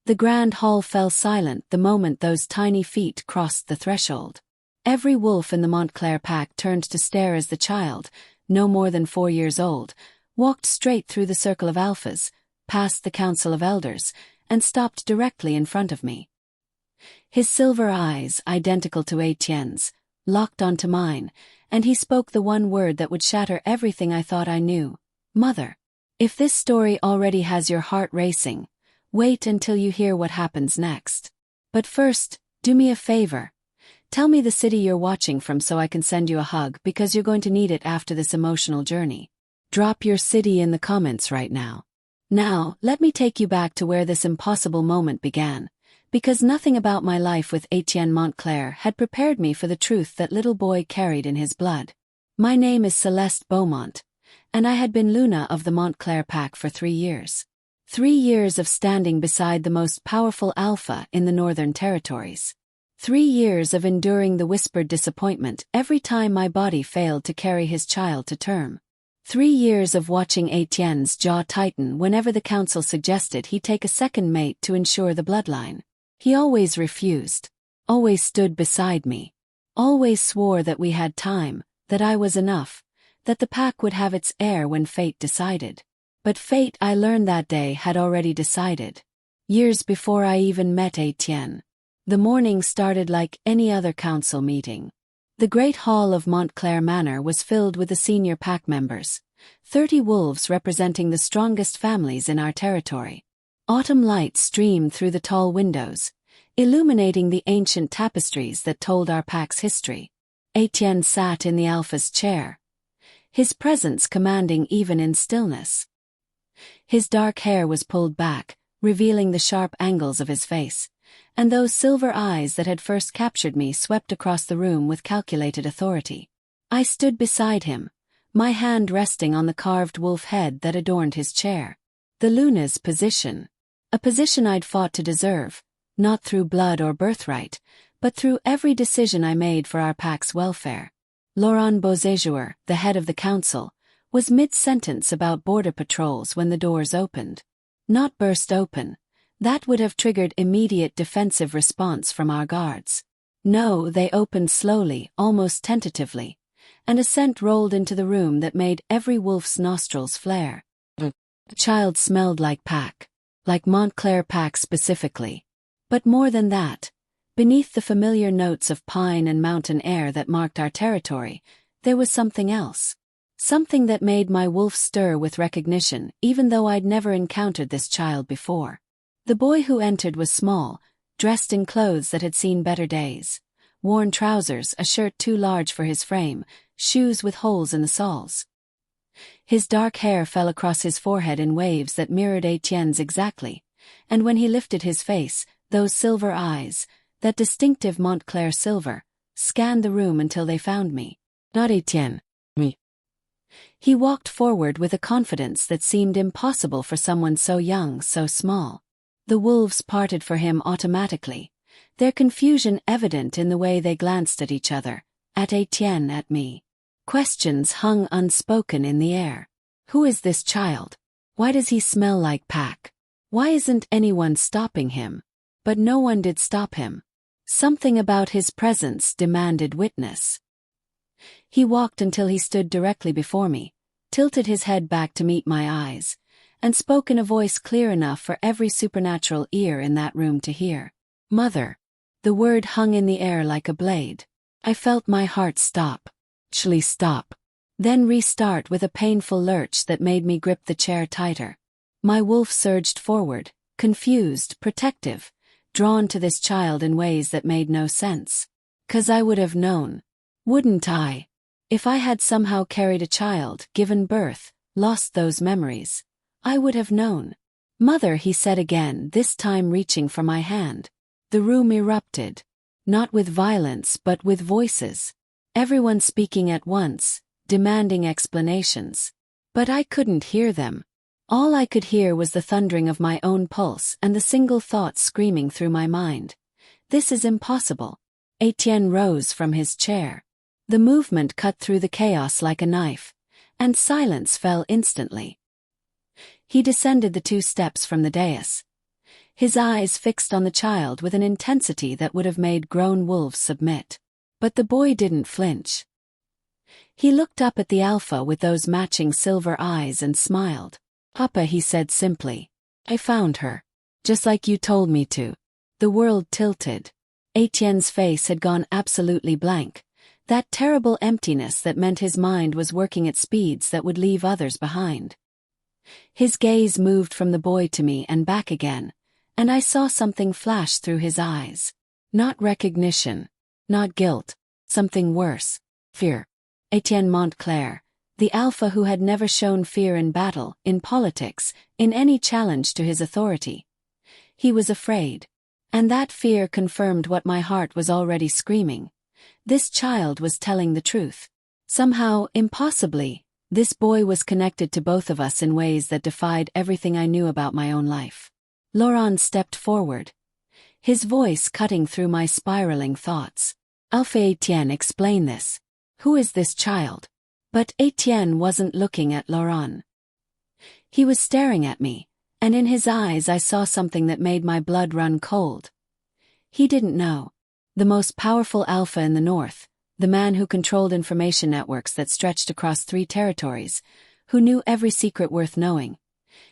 The grand hall fell silent the moment those tiny feet crossed the threshold. Every wolf in the Montclair pack turned to stare as the child, no more than 4 years old, walked straight through the circle of alphas, past the council of elders, and stopped directly in front of me. His silver eyes, identical to Étienne's, locked onto mine, and he spoke the one word that would shatter everything I thought I knew: Mother. If this story already has your heart racing, wait until you hear what happens next. But first, do me a favor. Tell me the city you're watching from so I can send you a hug, because you're going to need it after this emotional journey. Drop your city in the comments right now. Now, let me take you back to where this impossible moment began, because nothing about my life with Étienne Montclair had prepared me for the truth that little boy carried in his blood. My name is Céleste Beaumont, and I had been Luna of the Montclair pack for 3 years. 3 years of standing beside the most powerful alpha in the Northern Territories. 3 years of enduring the whispered disappointment every time my body failed to carry his child to term. 3 years of watching Étienne's jaw tighten whenever the council suggested he take a second mate to ensure the bloodline. He always refused, always stood beside me, always swore that we had time, that I was enough, that the pack would have its heir when fate decided. But fate, I learned that day, had already decided. Years before I even met Étienne. The morning started like any other council meeting. The great hall of Montclair Manor was filled with the senior pack members, 30 wolves representing the strongest families in our territory. Autumn light streamed through the tall windows, illuminating the ancient tapestries that told our pack's history. Étienne sat in the alpha's chair, his presence commanding even in stillness. His dark hair was pulled back, revealing the sharp angles of his face, and those silver eyes that had first captured me swept across the room with calculated authority. I stood beside him, my hand resting on the carved wolf head that adorned his chair. The Luna's position. A position I'd fought to deserve, not through blood or birthright, but through every decision I made for our pack's welfare. Laurent Beauséjour, the head of the council, was mid-sentence about border patrols when the doors opened. Not burst open. That would have triggered immediate defensive response from our guards. No, they opened slowly, almost tentatively, and a scent rolled into the room that made every wolf's nostrils flare. The child smelled like pack, like Montclair pack specifically. But more than that, beneath the familiar notes of pine and mountain air that marked our territory, there was something else. Something that made my wolf stir with recognition, even though I'd never encountered this child before. The boy who entered was small, dressed in clothes that had seen better days. Worn trousers, a shirt too large for his frame, shoes with holes in the soles. His dark hair fell across his forehead in waves that mirrored Étienne's exactly, and when he lifted his face, those silver eyes, that distinctive Montclair silver, scanned the room until they found me. Not Étienne. Me. He walked forward with a confidence that seemed impossible for someone so young, so small. The wolves parted for him automatically, their confusion evident in the way they glanced at each other, at Étienne, at me. Questions hung unspoken in the air. Who is this child? Why does he smell like pack? Why isn't anyone stopping him? But no one did stop him. Something about his presence demanded witness. He walked until he stood directly before me, tilted his head back to meet my eyes, and spoke in a voice clear enough for every supernatural ear in that room to hear. Mother. The word hung in the air like a blade. I felt my heart stop. Actually stop. Then restart with a painful lurch that made me grip the chair tighter. My wolf surged forward, confused, protective, drawn to this child in ways that made no sense. 'Cause I would have known. Wouldn't I? If I had somehow carried a child, given birth, lost those memories, I would have known. Mother, he said again, this time reaching for my hand. The room erupted. Not with violence but with voices. Everyone speaking at once, demanding explanations. But I couldn't hear them. All I could hear was the thundering of my own pulse and the single thought screaming through my mind. This is impossible. Étienne rose from his chair. The movement cut through the chaos like a knife, and silence fell instantly. He descended the 2 steps from the dais. his eyes fixed on the child with an intensity that would have made grown wolves submit. But the boy didn't flinch. He looked up at the Alpha with those matching silver eyes and smiled. "Papa," he said simply. "I found her. Just like you told me to." The world tilted. Étienne's face had gone absolutely blank. That terrible emptiness that meant his mind was working at speeds that would leave others behind. His gaze moved from the boy to me and back again, and I saw something flash through his eyes. Not recognition. Not guilt. Something worse. Fear. Étienne Montclair, the Alpha who had never shown fear in battle, in politics, in any challenge to his authority. He was afraid. And that fear confirmed what my heart was already screaming. This child was telling the truth. Somehow, impossibly, this boy was connected to both of us in ways that defied everything I knew about my own life. Laurent stepped forward, his voice cutting through my spiraling thoughts. "Alpha Étienne, explain this. Who is this child?" But Étienne wasn't looking at Laurent. He was staring at me, and in his eyes I saw something that made my blood run cold. He didn't know. The most powerful Alpha in the North, the man who controlled information networks that stretched across 3 territories, who knew every secret worth knowing.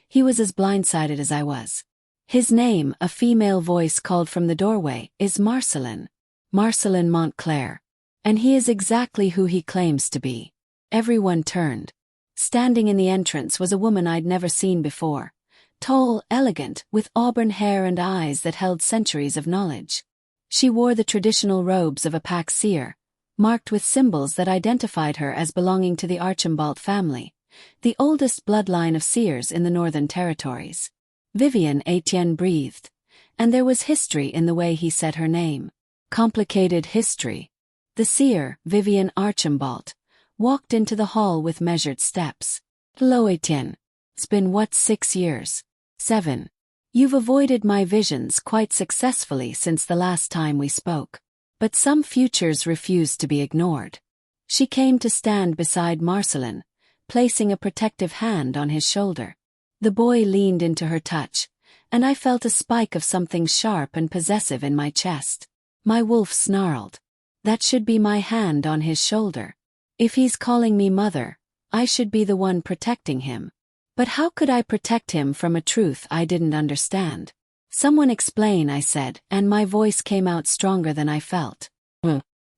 He was as blindsided as I was. His name, a female voice called from the doorway, is Marcelin. Marcelin Montclair. And he is exactly who he claims to be. Everyone turned. Standing in the entrance was a woman I'd never seen before. Tall, elegant, with auburn hair and eyes that held centuries of knowledge. She wore the traditional robes of a pack seer, marked with symbols that identified her as belonging to the Archambault family, the oldest bloodline of seers in the Northern Territories. "Vivian," Étienne breathed, and there was history in the way he said her name. Complicated history. The seer, Vivian Archambault, walked into the hall with measured steps. "Hello, Étienne. It's been 6 years? 7. You've avoided my visions quite successfully since the last time we spoke. But some futures refuse to be ignored." She came to stand beside Marcelin, placing a protective hand on his shoulder. The boy leaned into her touch, and I felt a spike of something sharp and possessive in my chest. My wolf snarled. That should be my hand on his shoulder. If he's calling me mother, I should be the one protecting him. But how could I protect him from a truth I didn't understand? "Someone explain," I said, and my voice came out stronger than I felt.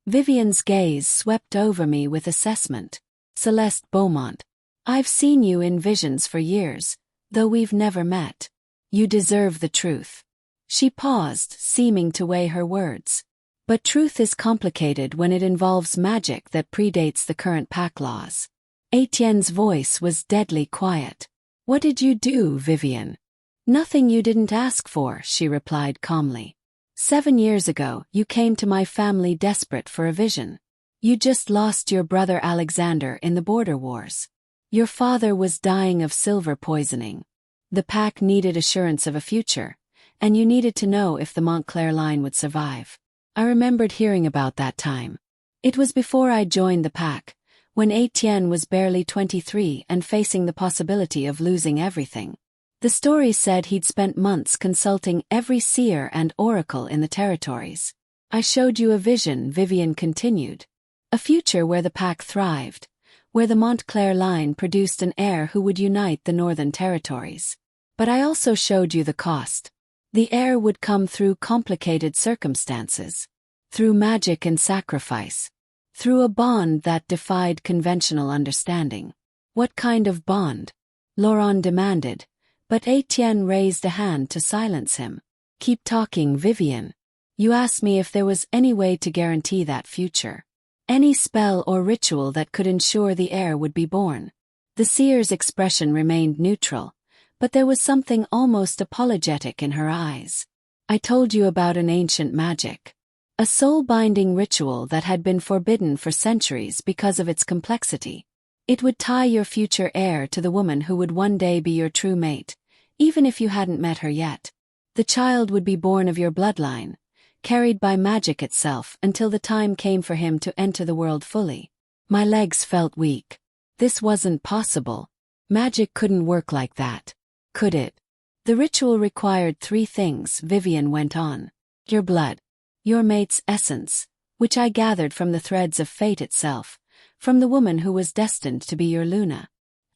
Vivian's gaze swept over me with assessment. "Céleste Beaumont. I've seen you in visions for years, though we've never met. You deserve the truth." She paused, seeming to weigh her words. But truth is complicated when it involves magic that predates the current pack laws. Étienne's voice was deadly quiet. "What did you do, Vivian?" "Nothing you didn't ask for," she replied calmly. 7 years ago, you came to my family desperate for a vision. You just lost your brother Alexander in the border wars. Your father was dying of silver poisoning. The pack needed assurance of a future, and you needed to know if the Montclair line would survive. I remembered hearing about that time. It was before I joined the pack, when Étienne was barely 23 and facing the possibility of losing everything. The story said he'd spent months consulting every seer and oracle in the territories. "I showed you a vision," Vivian continued. "A future where the pack thrived, where the Montclair line produced an heir who would unite the Northern Territories. But I also showed you the cost. The heir would come through complicated circumstances, through magic and sacrifice, through a bond that defied conventional understanding." "What kind of bond?" Laurent demanded, but Étienne raised a hand to silence him. "Keep talking, Vivian. You asked me if there was any way to guarantee that future. Any spell or ritual that could ensure the heir would be born." The seer's expression remained neutral, but there was something almost apologetic in her eyes. "I told you about an ancient magic. A soul-binding ritual that had been forbidden for centuries because of its complexity. It would tie your future heir to the woman who would one day be your true mate, even if you hadn't met her yet. The child would be born of your bloodline, carried by magic itself until the time came for him to enter the world fully." My legs felt weak. This wasn't possible. Magic couldn't work like that, could it? The ritual required 3 things, Vivian went on. Your blood. Your mate's essence, which I gathered from the threads of fate itself, from the woman who was destined to be your Luna.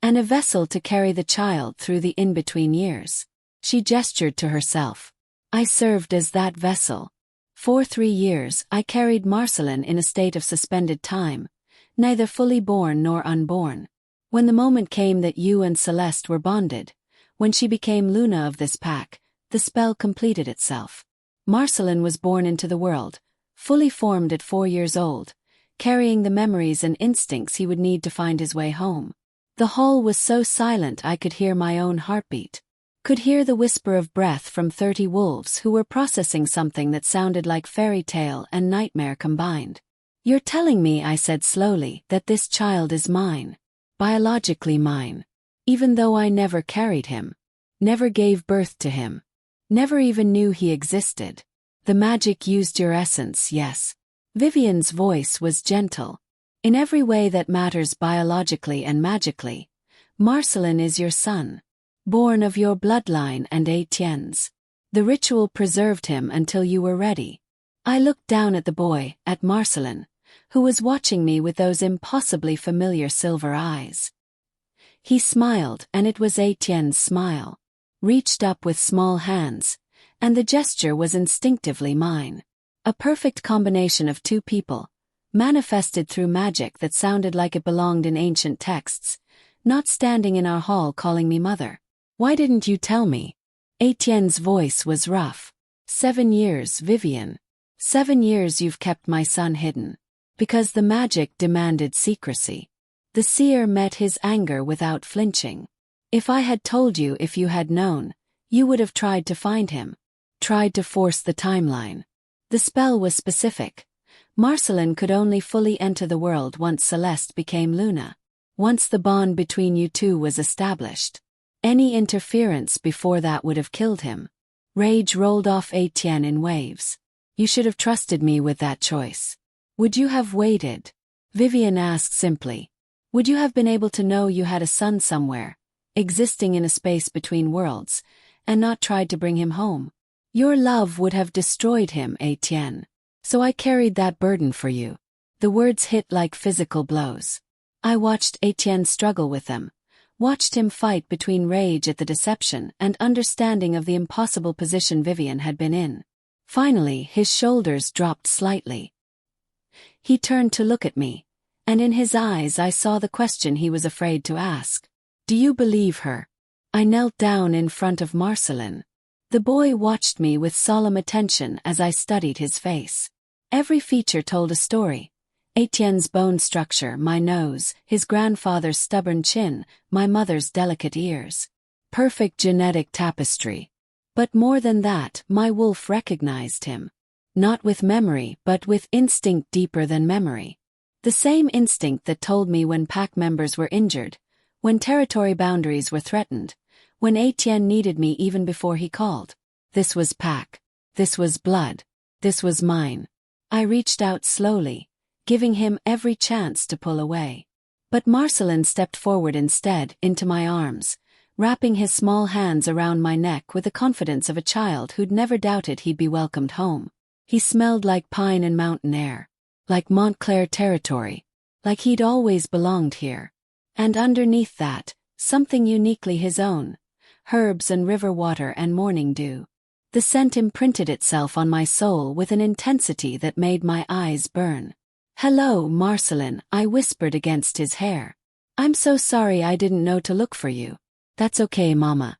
And a vessel to carry the child through the in-between years. She gestured to herself. I served as that vessel. For 3 years I carried Marcelin in a state of suspended time, neither fully born nor unborn. When the moment came that you and Céleste were bonded, when she became Luna of this pack, the spell completed itself. Marcelin was born into the world, fully formed at 4 years old, carrying the memories and instincts he would need to find his way home. The hall was so silent I could hear my own heartbeat. Could hear the whisper of breath from 30 wolves who were processing something that sounded like fairy tale and nightmare combined. You're telling me, I said slowly, that this child is mine. Biologically mine. Even though I never carried him. Never gave birth to him. Never even knew he existed. The magic used your essence, yes. Vivian's voice was gentle. In every way that matters biologically and magically, Marcelin is your son. Born of your bloodline and Étienne's. The ritual preserved him until you were ready. I looked down at the boy, at Marcelin, who was watching me with those impossibly familiar silver eyes. He smiled, and it was Étienne's smile. Reached up with small hands, and the gesture was instinctively mine. A perfect combination of 2 people, manifested through magic that sounded like it belonged in ancient texts, not standing in our hall calling me mother. Why didn't you tell me? Étienne's voice was rough. 7 years, Vivian. 7 years you've kept my son hidden. Because the magic demanded secrecy. The seer met his anger without flinching. If I had told you, if you had known, you would have tried to find him. Tried to force the timeline. The spell was specific. Marcelin could only fully enter the world once Céleste became Luna. Once the bond between you 2 was established. Any interference before that would have killed him. Rage rolled off Étienne in waves. You should have trusted me with that choice. Would you have waited? Vivian asked simply. Would you have been able to know you had a son somewhere, existing in a space between worlds, and not tried to bring him home? Your love would have destroyed him, Étienne. So I carried that burden for you. The words hit like physical blows. I watched Étienne struggle with them. Watched him fight between rage at the deception and understanding of the impossible position Vivian had been in. Finally, his shoulders dropped slightly. He turned to look at me, and in his eyes I saw the question he was afraid to ask. Do you believe her? I knelt down in front of Marcelin. The boy watched me with solemn attention as I studied his face. Every feature told a story. Étienne's bone structure, my nose, his grandfather's stubborn chin, my mother's delicate ears. Perfect genetic tapestry. But more than that, my wolf recognized him. Not with memory, but with instinct deeper than memory. The same instinct that told me when pack members were injured, when territory boundaries were threatened, when Étienne needed me even before he called. This was pack. This was blood. This was mine. I reached out slowly, giving him every chance to pull away. But Marcelin stepped forward instead, into my arms, wrapping his small hands around my neck with the confidence of a child who'd never doubted he'd be welcomed home. He smelled like pine and mountain air, like Montclair territory, like he'd always belonged here. And underneath that, something uniquely his own, herbs and river water and morning dew. The scent imprinted itself on my soul with an intensity that made my eyes burn. Hello, Marcelin, I whispered against his hair. I'm so sorry I didn't know to look for you. That's okay, Mama.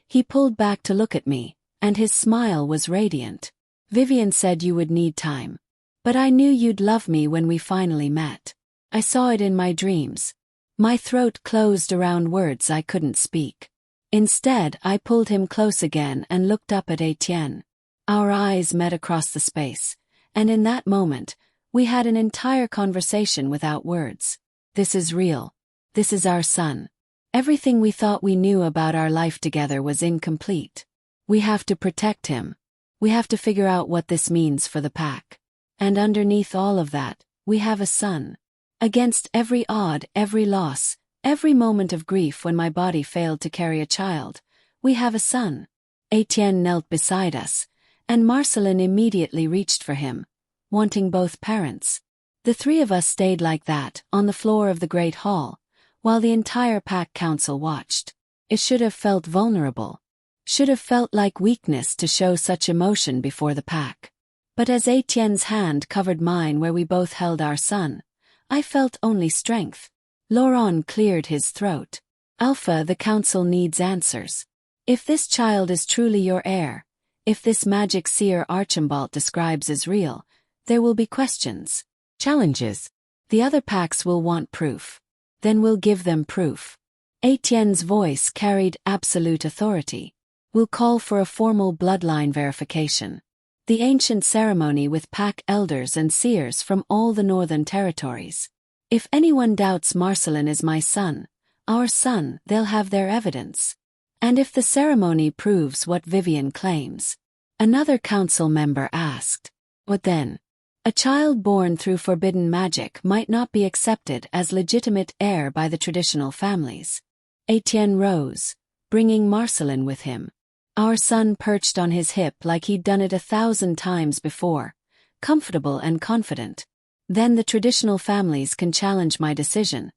He pulled back to look at me, and his smile was radiant. Vivian said you would need time. But I knew you'd love me when we finally met. I saw it in my dreams. My throat closed around words I couldn't speak. Instead, I pulled him close again and looked up at Étienne. Our eyes met across the space, and in that moment, we had an entire conversation without words. This is real. This is our son. Everything we thought we knew about our life together was incomplete. We have to protect him. We have to figure out what this means for the pack. And underneath all of that, we have a son. Against every odd, every loss, every moment of grief when my body failed to carry a child, We have a son. Étienne knelt beside us, and Marcelin immediately reached for him, wanting both parents. The three of us stayed like that, on the floor of the great hall, while the entire pack council watched. It should have felt vulnerable. Should have felt like weakness to show such emotion before the pack. But as Étienne's hand covered mine where we both held our son, I felt only strength. Laurent cleared his throat. Alpha, the council needs answers. If this child is truly your heir, if this magic seer Archibald describes is real, there will be questions, challenges. The other packs will want proof. Then we'll give them proof. Étienne's voice carried absolute authority. We'll call for a formal bloodline verification. The ancient ceremony with pack elders and seers from all the northern territories. If anyone doubts Marcelin is my son, our son, they'll have their evidence. And if the ceremony proves what Vivian claims, another council member asked, what then? A child born through forbidden magic might not be accepted as legitimate heir by the traditional families. Étienne rose, bringing Marcelin with him. Our son perched on his hip like he'd done it 1,000 times before, comfortable and confident. Then the traditional families can challenge my decision,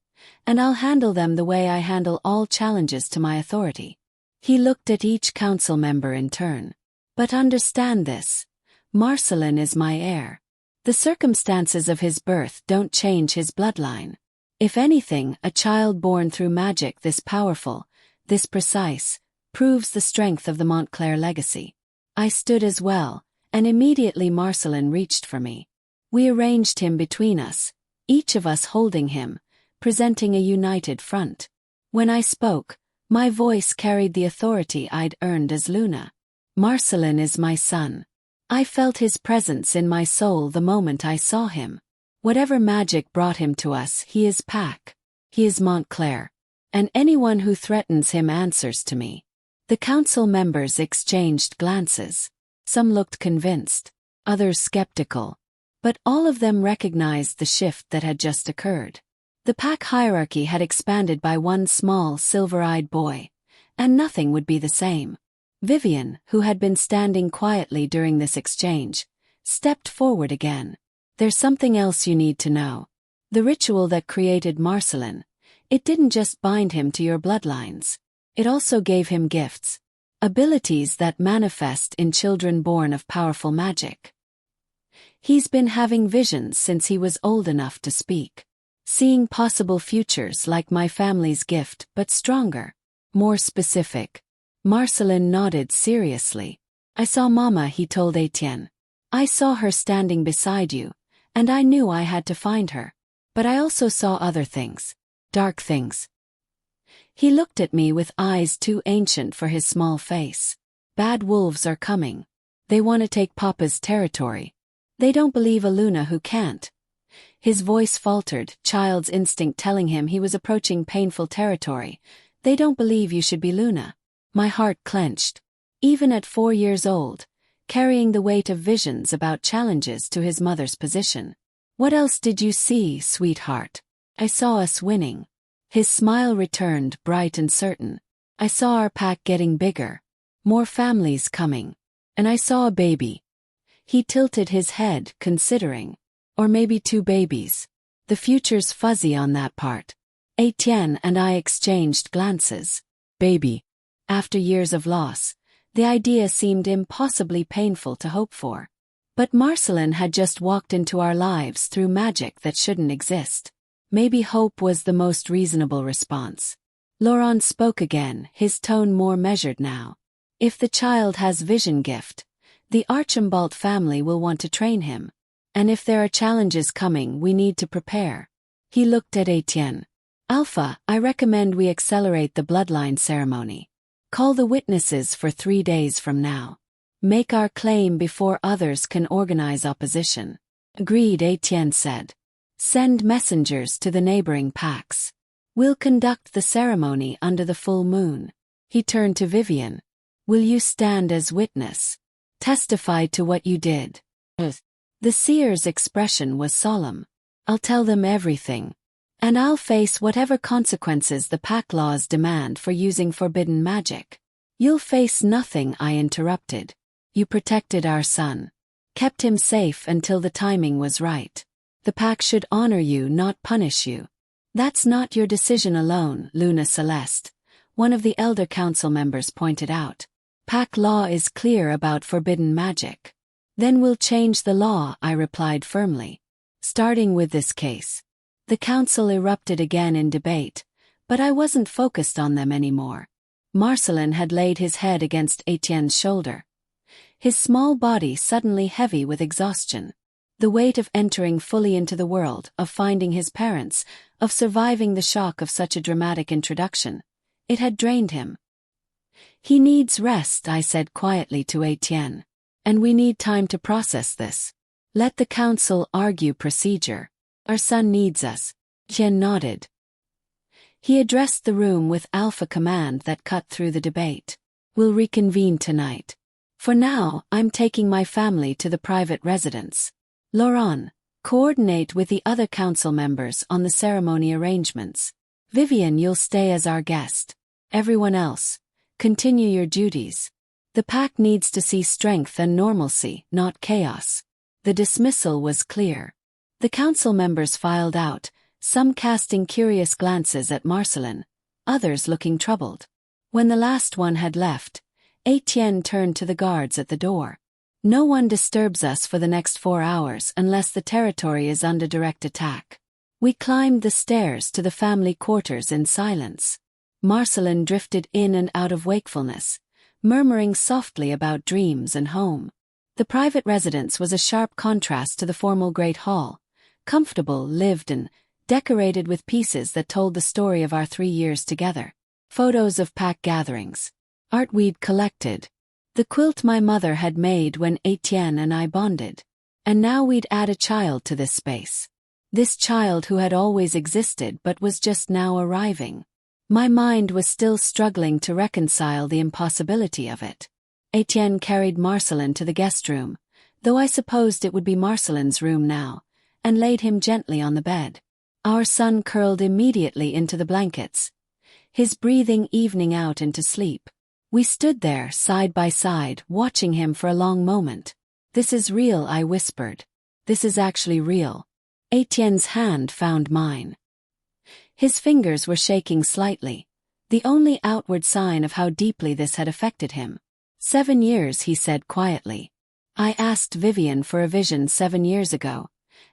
and I'll handle them the way I handle all challenges to my authority. He looked at each council member in turn. But understand this, Marcelin is my heir. The circumstances of his birth don't change his bloodline. If anything, a child born through magic this powerful, this precise, proves the strength of the Montclair legacy. I stood as well, and immediately Marcelin reached for me. We arranged him between us, each of us holding him, presenting a united front. When I spoke, my voice carried the authority I'd earned as Luna. Marcelin is my son. I felt his presence in my soul the moment I saw him. Whatever magic brought him to us, he is Pac. He is Montclair. And anyone who threatens him answers to me. The council members exchanged glances. Some looked convinced, others skeptical. But all of them recognized the shift that had just occurred. The pack hierarchy had expanded by one small silver-eyed boy, and nothing would be the same. Vivian, who had been standing quietly during this exchange, stepped forward again. There's something else you need to know. The ritual that created Marcelin, it didn't just bind him to your bloodlines. It also gave him gifts, abilities that manifest in children born of powerful magic. He's been having visions since he was old enough to speak. Seeing possible futures like my family's gift, but stronger, more specific. Marcelin nodded seriously. I saw Mama, he told Étienne. I saw her standing beside you, and I knew I had to find her. But I also saw other things. Dark things. He looked at me with eyes too ancient for his small face. Bad wolves are coming. They want to take Papa's territory. They don't believe a Luna who can't. His voice faltered, child's instinct telling him he was approaching painful territory. They don't believe you should be Luna. My heart clenched. Even at 4 years old, carrying the weight of visions about challenges to his mother's position. What else did you see, sweetheart? I saw us winning. His smile returned, bright and certain. I saw our pack getting bigger. More families coming. And I saw a baby. He tilted his head, considering. Or maybe 2 babies. The future's fuzzy on that part. Étienne and I exchanged glances. Baby. After years of loss, the idea seemed impossibly painful to hope for. But Marcelin had just walked into our lives through magic that shouldn't exist. Maybe hope was the most reasonable response. Laurent spoke again, his tone more measured now. If the child has vision gift, the Archibald family will want to train him. And if there are challenges coming, we need to prepare. He looked at Étienne. Alpha, I recommend we accelerate the bloodline ceremony. Call the witnesses for 3 days from now. Make our claim before others can organize opposition. Agreed, Étienne said. Send messengers to the neighboring packs. We'll conduct the ceremony under the full moon. He turned to Vivian. Will you stand as witness? Testify to what you did. The seer's expression was solemn. I'll tell them everything. And I'll face whatever consequences the pack laws demand for using forbidden magic. You'll face nothing, I interrupted. You protected our son. Kept him safe until the timing was right. The pack should honor you, not punish you. That's not your decision alone, Luna Celeste, one of the elder council members pointed out. Pack law is clear about forbidden magic. Then we'll change the law, I replied firmly. Starting with this case. The council erupted again in debate, but I wasn't focused on them anymore. Marcelin had laid his head against Étienne's shoulder, his small body suddenly heavy with exhaustion. The weight of entering fully into the world, of finding his parents, of surviving the shock of such a dramatic introduction. It had drained him. He needs rest, I said quietly to Étienne. And we need time to process this. Let the council argue procedure. Our son needs us. Étienne nodded. He addressed the room with alpha command that cut through the debate. We'll reconvene tonight. For now, I'm taking my family to the private residence. Laurent, coordinate with the other council members on the ceremony arrangements. Vivian, you'll stay as our guest. Everyone else, continue your duties. The pack needs to see strength and normalcy, not chaos. The dismissal was clear. The council members filed out, some casting curious glances at Marcelin, others looking troubled. When the last one had left, Étienne turned to the guards at the door. No one disturbs us for the next 4 hours unless the territory is under direct attack. We climbed the stairs to the family quarters in silence. Marcelin drifted in and out of wakefulness, murmuring softly about dreams and home. The private residence was a sharp contrast to the formal great hall, comfortable, lived in, decorated with pieces that told the story of our 3 years together. Photos of pack gatherings. Art we'd collected. The quilt my mother had made when Étienne and I bonded. And now we'd add a child to this space. This child who had always existed but was just now arriving. My mind was still struggling to reconcile the impossibility of it. Étienne carried Marcelin to the guest room, though I supposed it would be Marcelin's room now, and laid him gently on the bed. Our son curled immediately into the blankets, his breathing evening out into sleep. We stood there, side by side, watching him for a long moment. This is real, I whispered. This is actually real. Étienne's hand found mine. His fingers were shaking slightly, the only outward sign of how deeply this had affected him. 7 years, he said quietly. I asked Vivian for a vision 7 years ago,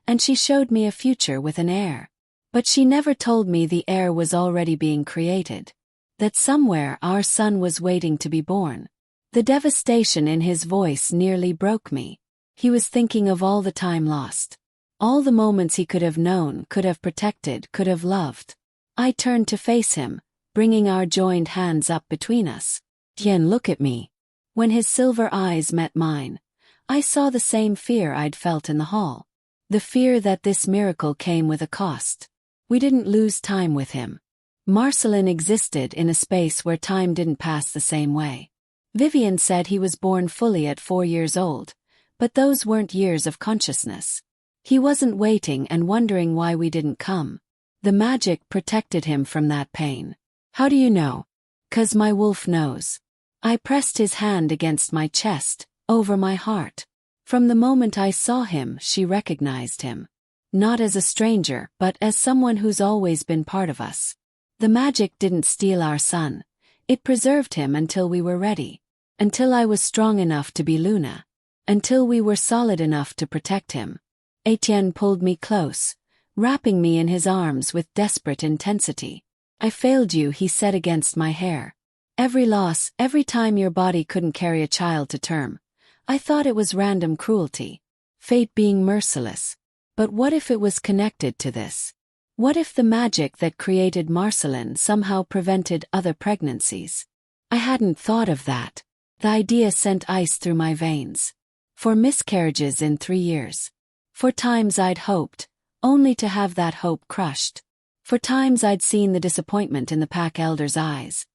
and she showed me a future with an heir. But she never told me the heir was already being created. That somewhere our son was waiting to be born. The devastation in his voice nearly broke me. He was thinking of all the time lost. All the moments he could have known, could have protected, could have loved. I turned to face him, bringing our joined hands up between us. Étienne, look at me. When his silver eyes met mine, I saw the same fear I'd felt in the hall. The fear that this miracle came with a cost. We didn't lose time with him. Marcelin existed in a space where time didn't pass the same way. Vivian said he was born fully at 4 years old, but those weren't years of consciousness. He wasn't waiting and wondering why we didn't come. The magic protected him from that pain. How do you know? 'Cause my wolf knows. I pressed his hand against my chest, over my heart. From the moment I saw him, she recognized him. Not as a stranger, but as someone who's always been part of us. The magic didn't steal our son. It preserved him until we were ready. Until I was strong enough to be Luna. Until we were solid enough to protect him. Étienne pulled me close, wrapping me in his arms with desperate intensity. I failed you, he said against my hair. Every loss, every time your body couldn't carry a child to term. I thought it was random cruelty. Fate being merciless. But what if it was connected to this? What if the magic that created Marcelin somehow prevented other pregnancies? I hadn't thought of that. The idea sent ice through my veins. 4 miscarriages in 3 years. 4 times I'd hoped, only to have that hope crushed. 4 times I'd seen the disappointment in the pack elder's eyes.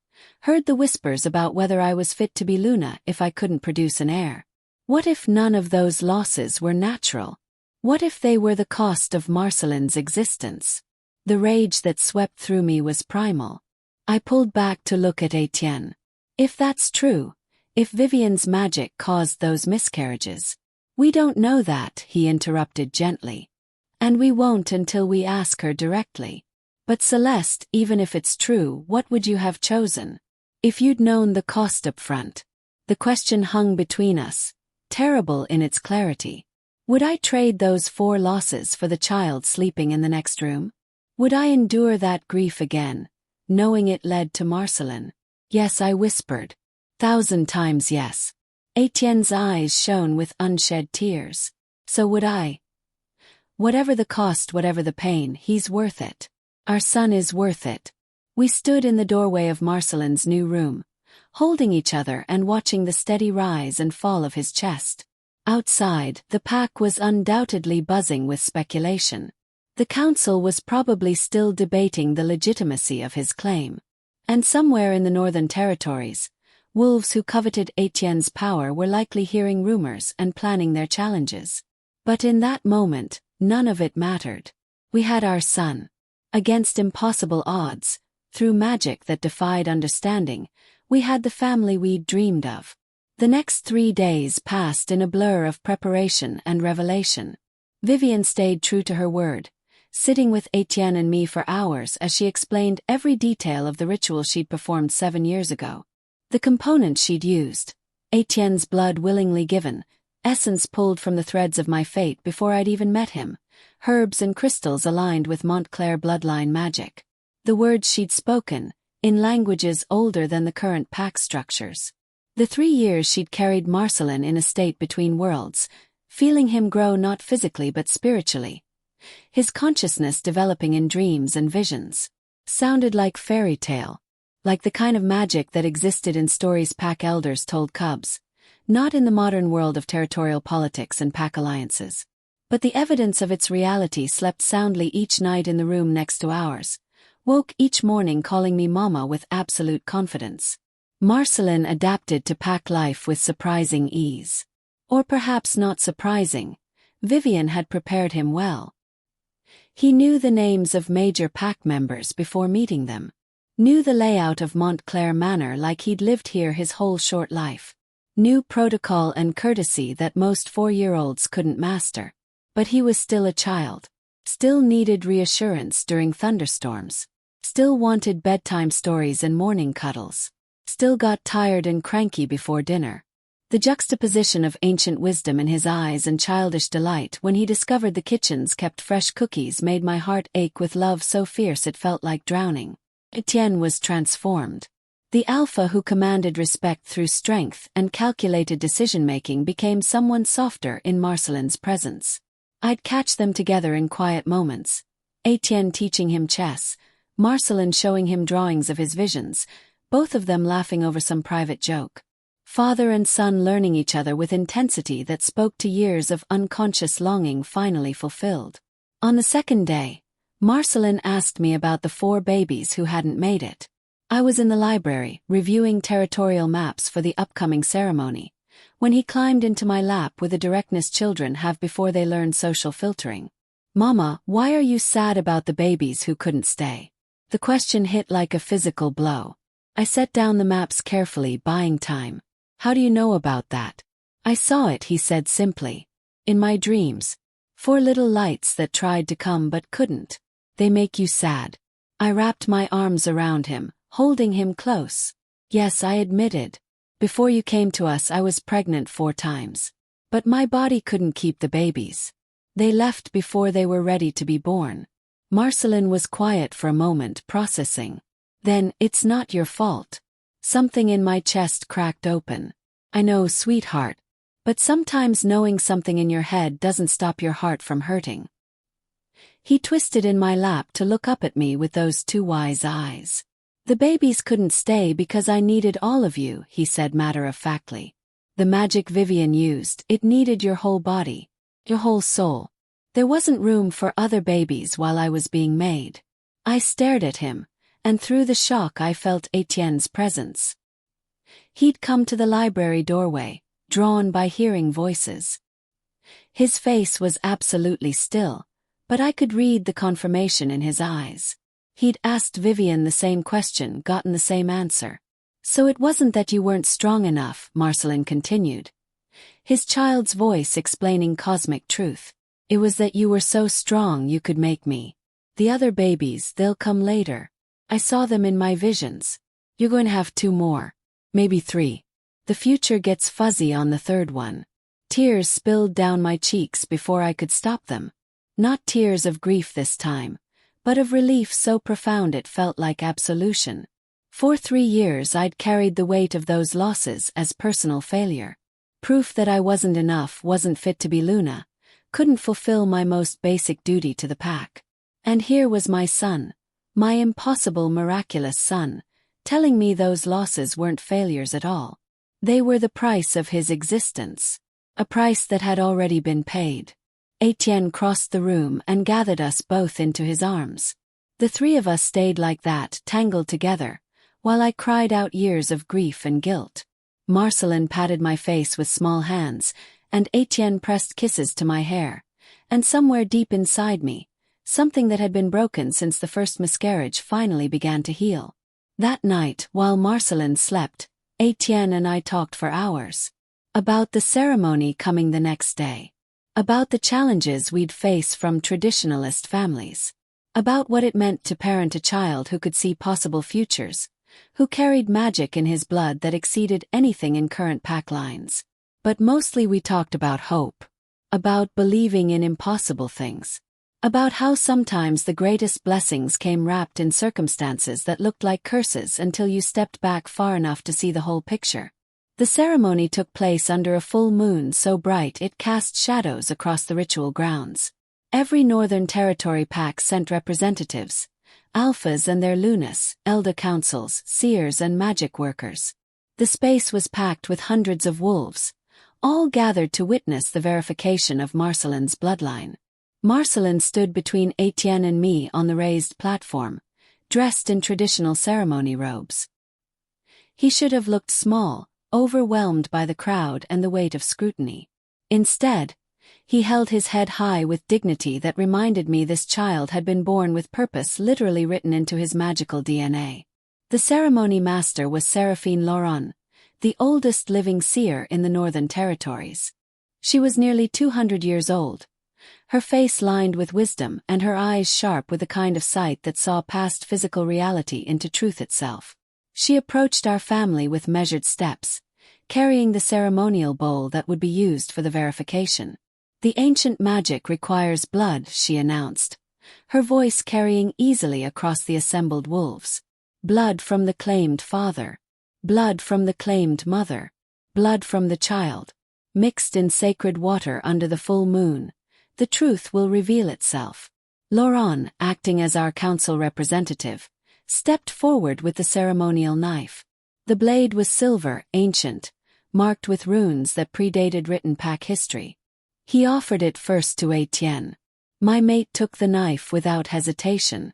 Heard the whispers about whether I was fit to be Luna if I couldn't produce an heir. What if none of those losses were natural? What if they were the cost of Marcelin's existence? The rage that swept through me was primal. I pulled back to look at Étienne. If that's true, if Vivian's magic caused those miscarriages. We don't know that, he interrupted gently. And we won't until we ask her directly. But Celeste, even if it's true, what would you have chosen? If you'd known the cost up front. The question hung between us, terrible in its clarity. Would I trade those 4 losses for the child sleeping in the next room? Would I endure that grief again, knowing it led to Marcelin? Yes, I whispered. 1,000 times yes. Etienne's eyes shone with unshed tears. So would I. Whatever the cost, whatever the pain, he's worth it. Our son is worth it. We stood in the doorway of Marcelin's new room, holding each other and watching the steady rise and fall of his chest. Outside, the pack was undoubtedly buzzing with speculation. The council was probably still debating the legitimacy of his claim. And somewhere in the Northern Territories, wolves who coveted Etienne's power were likely hearing rumors and planning their challenges. But in that moment, none of it mattered. We had our son. Against impossible odds, through magic that defied understanding, we had the family we'd dreamed of. The next 3 days passed in a blur of preparation and revelation. Vivian stayed true to her word, sitting with Etienne and me for hours as she explained every detail of the ritual she'd performed 7 years ago. The components she'd used, Etienne's blood willingly given, essence pulled from the threads of my fate before I'd even met him, herbs and crystals aligned with Montclair bloodline magic. The words she'd spoken, in languages older than the current pack structures. The 3 years she'd carried Marcelin in a state between worlds, feeling him grow not physically but spiritually. His consciousness developing in dreams and visions. Sounded like fairy tale. Like the kind of magic that existed in stories pack elders told cubs. Not in the modern world of territorial politics and pack alliances. But the evidence of its reality slept soundly each night in the room next to ours. Woke each morning calling me Mama with absolute confidence. Marcelin adapted to pack life with surprising ease. Or perhaps not surprising. Vivian had prepared him well. He knew the names of major pack members before meeting them. Knew the layout of Montclair Manor like he'd lived here his whole short life. Knew protocol and courtesy that most 4-year-olds couldn't master. But he was still a child. Still needed reassurance during thunderstorms. Still wanted bedtime stories and morning cuddles. Still got tired and cranky before dinner. The juxtaposition of ancient wisdom in his eyes and childish delight when he discovered the kitchens kept fresh cookies made my heart ache with love so fierce it felt like drowning. Etienne was transformed. The alpha who commanded respect through strength and calculated decision-making became someone softer in Marcelin's presence. I'd catch them together in quiet moments. Etienne teaching him chess, Marcelin showing him drawings of his visions, both of them laughing over some private joke. Father and son learning each other with intensity that spoke to years of unconscious longing finally fulfilled. On the second day, Marcelin asked me about the 4 babies who hadn't made it. I was in the library, reviewing territorial maps for the upcoming ceremony, when he climbed into my lap with the directness children have before they learn social filtering. Mama, why are you sad about the babies who couldn't stay? The question hit like a physical blow. I set down the maps carefully, buying time. How do you know about that? I saw it, he said simply. In my dreams. 4 little lights that tried to come but couldn't. They make you sad. I wrapped my arms around him, holding him close. Yes, I admitted. Before you came to us I was pregnant 4 times. But my body couldn't keep the babies. They left before they were ready to be born. Marcelin was quiet for a moment, processing. Then, it's not your fault. Something in my chest cracked open. I know, sweetheart. But sometimes knowing something in your head doesn't stop your heart from hurting. He twisted in my lap to look up at me with those 2 wise eyes. The babies couldn't stay because I needed all of you, he said matter-of-factly. The magic Vivian used, it needed your whole body. Your whole soul. There wasn't room for other babies while I was being made. I stared at him, and through the shock I felt Etienne's presence. He'd come to the library doorway, drawn by hearing voices. His face was absolutely still, but I could read the confirmation in his eyes. He'd asked Vivian the same question, gotten the same answer. So it wasn't that you weren't strong enough, Marcelin continued, his child's voice explaining cosmic truth. It was that you were so strong you could make me. The other babies, they'll come later. I saw them in my visions. You're going to have 2 more. Maybe 3. The future gets fuzzy on the 3rd one. Tears spilled down my cheeks before I could stop them. Not tears of grief this time, but of relief so profound it felt like absolution. For 3 years I'd carried the weight of those losses as personal failure. Proof that I wasn't enough, wasn't fit to be Luna, couldn't fulfill my most basic duty to the pack. And here was my son, my impossible miraculous son, telling me those losses weren't failures at all. They were the price of his existence. A price that had already been paid. Étienne crossed the room and gathered us both into his arms. The 3 of us stayed like that, tangled together, while I cried out years of grief and guilt. Marcelin patted my face with small hands, and Étienne pressed kisses to my hair. And somewhere deep inside me, something that had been broken since the first miscarriage finally began to heal. That night, while Marcelin slept, Étienne and I talked for hours. About the ceremony coming the next day. About the challenges we'd face from traditionalist families. About what it meant to parent a child who could see possible futures, who carried magic in his blood that exceeded anything in current pack lines. But mostly we talked about hope. About believing in impossible things. About how sometimes the greatest blessings came wrapped in circumstances that looked like curses until you stepped back far enough to see the whole picture. The ceremony took place under a full moon so bright it cast shadows across the ritual grounds. Every Northern Territory pack sent representatives, alphas and their lunas, elder councils, seers and magic workers. The space was packed with hundreds of wolves, all gathered to witness the verification of Marcelin's bloodline. Marcelin stood between Étienne and me on the raised platform, dressed in traditional ceremony robes. He should have looked small, overwhelmed by the crowd and the weight of scrutiny. Instead, he held his head high with dignity that reminded me this child had been born with purpose literally written into his magical DNA. The ceremony master was Séraphine Laurent, the oldest living seer in the Northern Territories. She was nearly 200 years old, her face lined with wisdom and her eyes sharp with the kind of sight that saw past physical reality into truth itself. She approached our family with measured steps, carrying the ceremonial bowl that would be used for the verification. The ancient magic requires blood, she announced, her voice carrying easily across the assembled wolves. Blood from the claimed father. Blood from the claimed mother. Blood from the child. Mixed in sacred water under the full moon, the truth will reveal itself. Laurent, acting as our council representative, stepped forward with the ceremonial knife. The blade was silver, ancient, marked with runes that predated written pack history. He offered it first to Étienne. My mate took the knife without hesitation.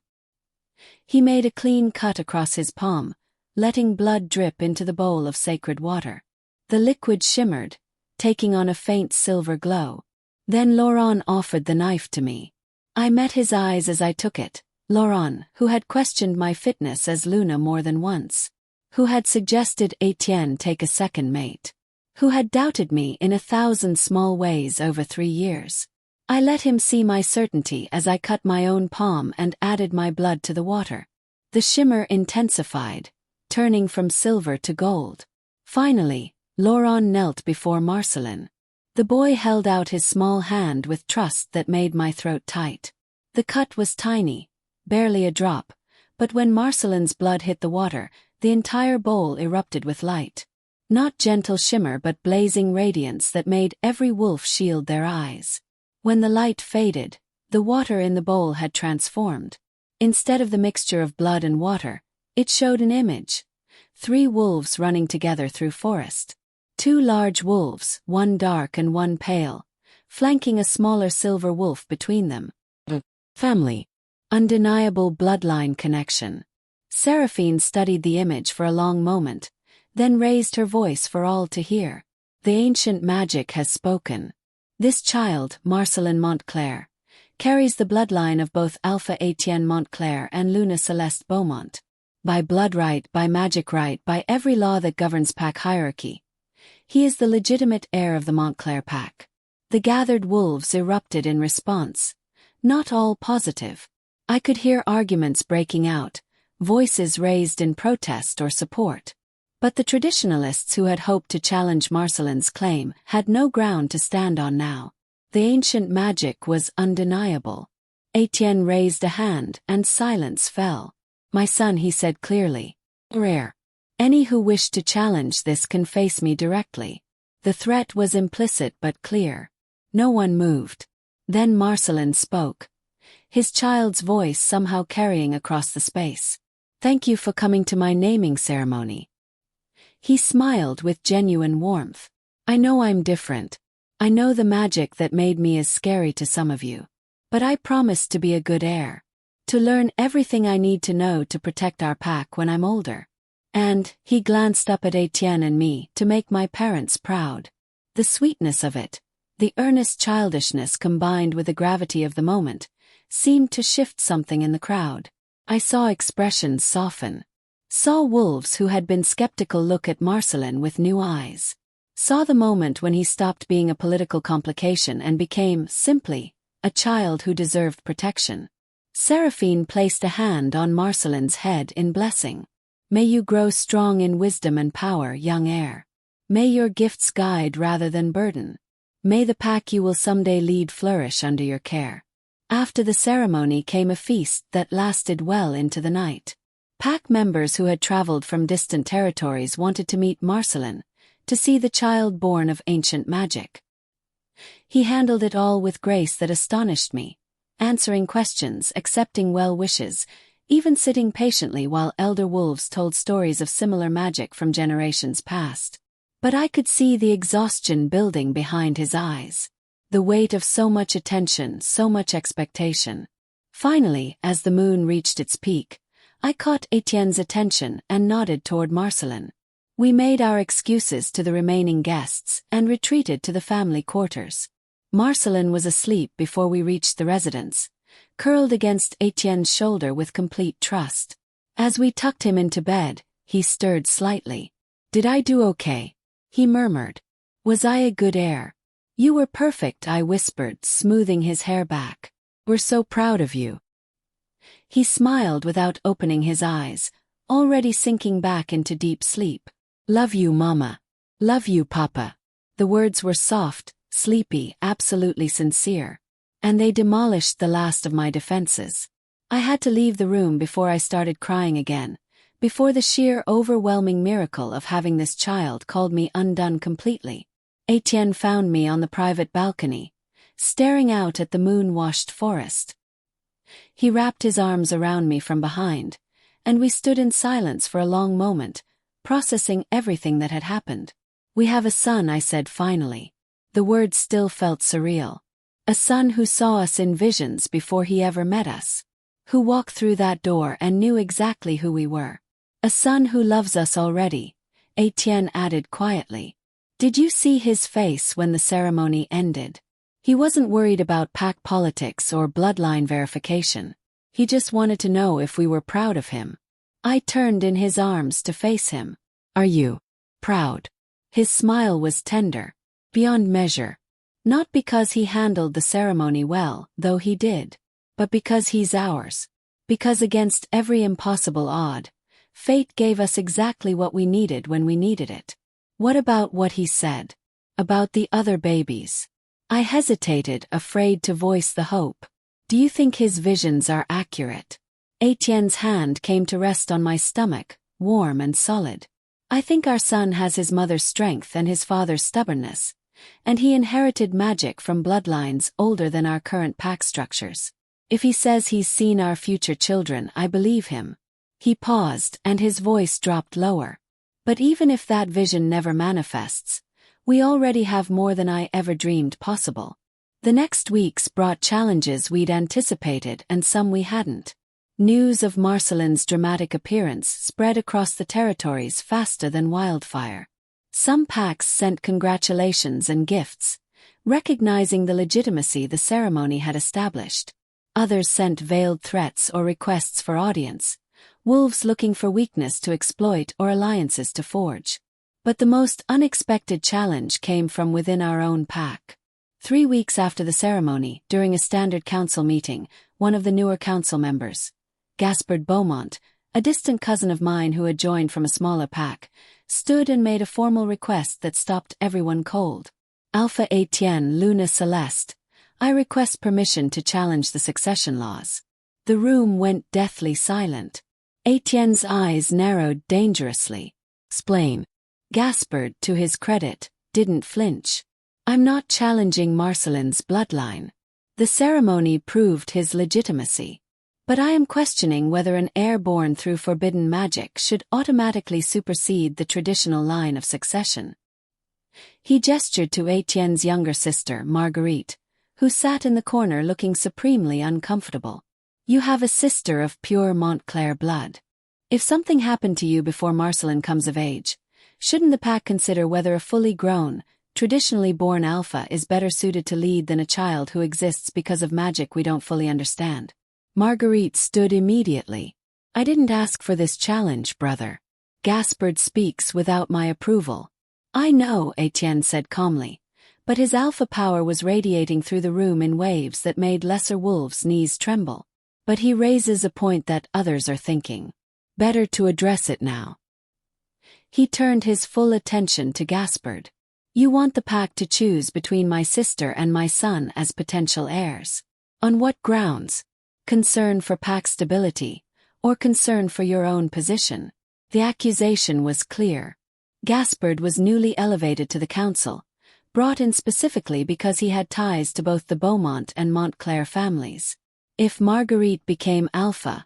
He made a clean cut across his palm, letting blood drip into the bowl of sacred water. The liquid shimmered, taking on a faint silver glow. Then Laurent offered the knife to me. I met his eyes as I took it. Laurent, who had questioned my fitness as Luna more than once. Who had suggested Étienne take a second mate. Who had doubted me in 1,000 small ways over 3 years. I let him see my certainty as I cut my own palm and added my blood to the water. The shimmer intensified, turning from silver to gold. Finally, Laurent knelt before Marcelin. The boy held out his small hand with trust that made my throat tight. The cut was tiny, barely a drop, but when Marcelin's blood hit the water, the entire bowl erupted with light. Not gentle shimmer but blazing radiance that made every wolf shield their eyes. When the light faded, the water in the bowl had transformed. Instead of the mixture of blood and water, it showed an image. 3 wolves running together through forest. 2 large wolves, one dark and one pale, flanking a smaller silver wolf between them. Family. Undeniable bloodline connection. Séraphine studied the image for a long moment, then raised her voice for all to hear. The ancient magic has spoken. This child, Marcelin Montclair, carries the bloodline of both Alpha Étienne Montclair and Luna Céleste Beaumont. By blood right, by magic right, by every law that governs pack hierarchy. He is the legitimate heir of the Montclair pack. The gathered wolves erupted in response. Not all positive. I could hear arguments breaking out, voices raised in protest or support. But the traditionalists who had hoped to challenge Marcelin's claim had no ground to stand on now. The ancient magic was undeniable. Étienne raised a hand, and silence fell. "My son," he said clearly. "Heir. Any who wish to challenge this can face me directly." The threat was implicit but clear. No one moved. Then Marcelin spoke, his child's voice somehow carrying across the space. "Thank you for coming to my naming ceremony." He smiled with genuine warmth. "I know I'm different. I know the magic that made me is scary to some of you. But I promise to be a good heir. To learn everything I need to know to protect our pack when I'm older. And," he glanced up at Étienne and me, "to make my parents proud." The sweetness of it, the earnest childishness combined with the gravity of the moment, seemed to shift something in the crowd. I saw expressions soften. Saw wolves who had been skeptical look at Marcelin with new eyes. Saw the moment when he stopped being a political complication and became, simply, a child who deserved protection. Seraphine placed a hand on Marcelin's head in blessing. "May you grow strong in wisdom and power, young heir. May your gifts guide rather than burden. May the pack you will someday lead flourish under your care." After the ceremony came a feast that lasted well into the night. Pack members who had traveled from distant territories wanted to meet Marcelin, to see the child born of ancient magic. He handled it all with grace that astonished me, answering questions, accepting well wishes, even sitting patiently while elder wolves told stories of similar magic from generations past. But I could see the exhaustion building behind his eyes. The weight of so much attention, so much expectation. Finally, as the moon reached its peak, I caught Étienne's attention and nodded toward Marcelin. We made our excuses to the remaining guests and retreated to the family quarters. Marcelin was asleep before we reached the residence, curled against Étienne's shoulder with complete trust. As we tucked him into bed, he stirred slightly. "Did I do okay?" he murmured. "Was I a good heir?" "You were perfect," I whispered, smoothing his hair back. "We're so proud of you." He smiled without opening his eyes, already sinking back into deep sleep. "Love you, Mama. Love you, Papa." The words were soft, sleepy, absolutely sincere. And they demolished the last of my defenses. I had to leave the room before I started crying again, before the sheer overwhelming miracle of having this child called me undone completely. Étienne found me on the private balcony, staring out at the moon-washed forest. He wrapped his arms around me from behind, and we stood in silence for a long moment, processing everything that had happened. "We have a son," I said finally. The words still felt surreal. A son who saw us in visions before he ever met us. Who walked through that door and knew exactly who we were. A son who loves us already, Étienne added quietly. "Did you see his face when the ceremony ended? He wasn't worried about pack politics or bloodline verification. He just wanted to know if we were proud of him." I turned in his arms to face him. "Are you proud?" His smile was tender, beyond measure. Not because he handled the ceremony well, though he did, but because he's ours. Because against every impossible odd, fate gave us exactly what we needed when we needed it. What about what he said? About the other babies? I hesitated, afraid to voice the hope. "Do you think his visions are accurate?" Étienne's hand came to rest on my stomach, warm and solid. "I think our son has his mother's strength and his father's stubbornness, and he inherited magic from bloodlines older than our current pack structures. If he says he's seen our future children, I believe him." He paused, and his voice dropped lower. "But even if that vision never manifests, we already have more than I ever dreamed possible." The next weeks brought challenges we'd anticipated and some we hadn't. News of Marcelin's dramatic appearance spread across the territories faster than wildfire. Some packs sent congratulations and gifts, recognizing the legitimacy the ceremony had established. Others sent veiled threats or requests for audience, wolves looking for weakness to exploit or alliances to forge. But the most unexpected challenge came from within our own pack. 3 weeks after the ceremony, during a standard council meeting, one of the newer council members, Céleste Beaumont, a distant cousin of mine who had joined from a smaller pack, stood and made a formal request that stopped everyone cold. Alpha Étienne Luna Céleste, I request permission to challenge the succession laws. The room went deathly silent. Étienne's eyes narrowed dangerously. Explain. Gaspard, to his credit, didn't flinch. I'm not challenging Marcelin's bloodline. The ceremony proved his legitimacy. But I am questioning whether an heir born through forbidden magic should automatically supersede the traditional line of succession. He gestured to Étienne's younger sister, Marguerite, who sat in the corner looking supremely uncomfortable. You have a sister of pure Montclair blood. If something happened to you before Marcelin comes of age, shouldn't the pack consider whether a fully grown, traditionally born alpha is better suited to lead than a child who exists because of magic we don't fully understand? Marguerite stood immediately. I didn't ask for this challenge, brother. Gaspard speaks without my approval. I know, Étienne said calmly, but his alpha power was radiating through the room in waves that made lesser wolves' knees tremble. But he raises a point that others are thinking. Better to address it now. He turned his full attention to Gaspard. You want the pack to choose between my sister and my son as potential heirs. On what grounds? Concern for pack stability, or concern for your own position? The accusation was clear. Gaspard was newly elevated to the council, brought in specifically because he had ties to both the Beaumont and Montclair families. If Marguerite became alpha,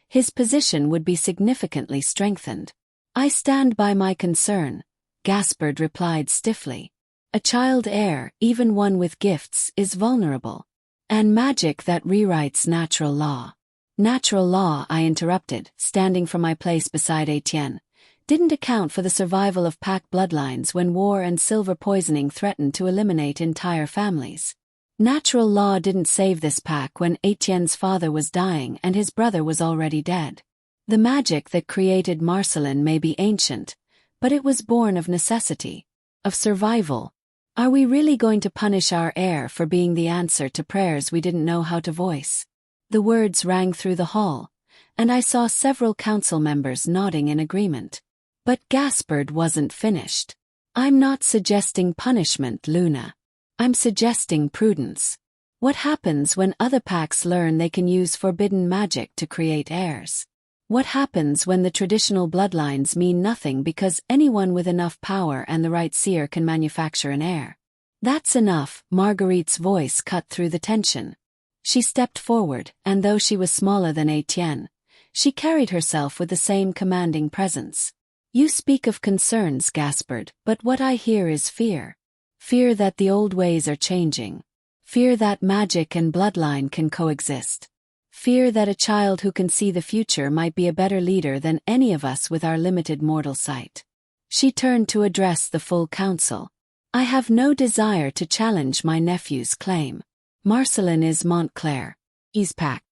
his position would be significantly strengthened. I stand by my concern, Gaspard replied stiffly. A child heir, even one with gifts, is vulnerable. And magic that rewrites natural law. Natural law, I interrupted, standing from my place beside Étienne, didn't account for the survival of pack bloodlines when war and silver poisoning threatened to eliminate entire families. Natural law didn't save this pack when Étienne's father was dying and his brother was already dead. The magic that created Marcelin may be ancient, but it was born of necessity, of survival. Are we really going to punish our heir for being the answer to prayers we didn't know how to voice? The words rang through the hall, and I saw several council members nodding in agreement. But Gaspard wasn't finished. I'm not suggesting punishment, Luna. I'm suggesting prudence. What happens when other packs learn they can use forbidden magic to create heirs? What happens when the traditional bloodlines mean nothing because anyone with enough power and the right seer can manufacture an heir? That's enough, Marguerite's voice cut through the tension. She stepped forward, and though she was smaller than Étienne, she carried herself with the same commanding presence. You speak of concerns, Gaspard, but what I hear is fear. Fear that the old ways are changing. Fear that magic and bloodline can coexist. Fear that a child who can see the future might be a better leader than any of us with our limited mortal sight. She turned to address the full council. I have no desire to challenge my nephew's claim. Marcelin is Montclair. He's pack.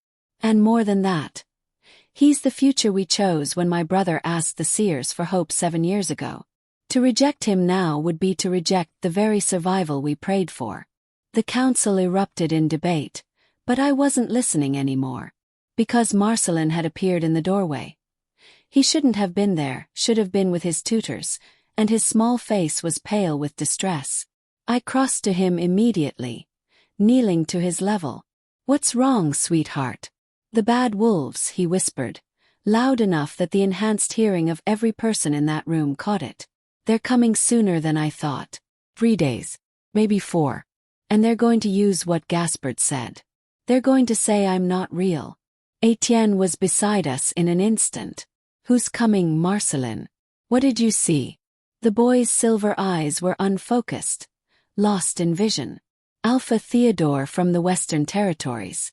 And more than that. He's the future we chose when my brother asked the seers for hope 7 years ago. To reject him now would be to reject the very survival we prayed for. The council erupted in debate. But I wasn't listening anymore. Because Marcelin had appeared in the doorway. He shouldn't have been there, should have been with his tutors, and his small face was pale with distress. I crossed to him immediately, kneeling to his level. What's wrong, sweetheart? The bad wolves, he whispered, loud enough that the enhanced hearing of every person in that room caught it. They're coming sooner than I thought. 3 days. Maybe 4. And they're going to use what Gaspard said. They're going to say I'm not real. Étienne was beside us in an instant. Who's coming, Marcelin? What did you see? The boy's silver eyes were unfocused, lost in vision. Alpha Theodore from the Western Territories.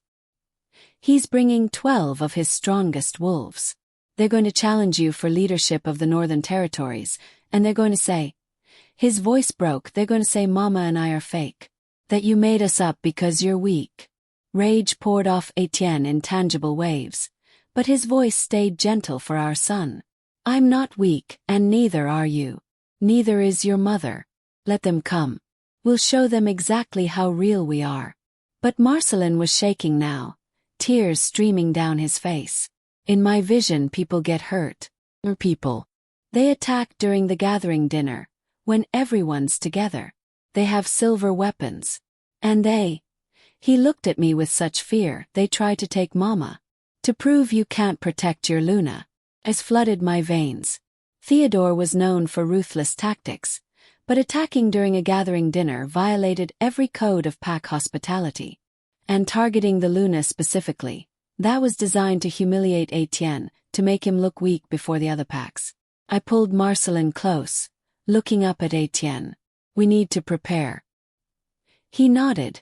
He's bringing 12 of his strongest wolves. They're going to challenge you for leadership of the Northern Territories, and they're going to say, his voice broke, they're going to say Mama and I are fake. That you made us up because you're weak. Rage poured off Étienne in tangible waves, But his voice stayed gentle for our son. I'm not weak, and neither are you. Neither is your mother. Let them come. We'll show them exactly how real we are. But Marcelin was shaking now, tears streaming down his face. In my vision, people get hurt. People. They attack during the gathering dinner, when everyone's together. They have silver weapons. And he looked at me with such fear, they try to take Mama. To prove you can't protect your Luna. As flooded my veins. Theodore was known for ruthless tactics, but attacking during a gathering dinner violated every code of pack hospitality. And targeting the Luna specifically, that was designed to humiliate Étienne, to make him look weak before the other packs. I pulled Marcelin close, looking up at Étienne. We need to prepare. He nodded,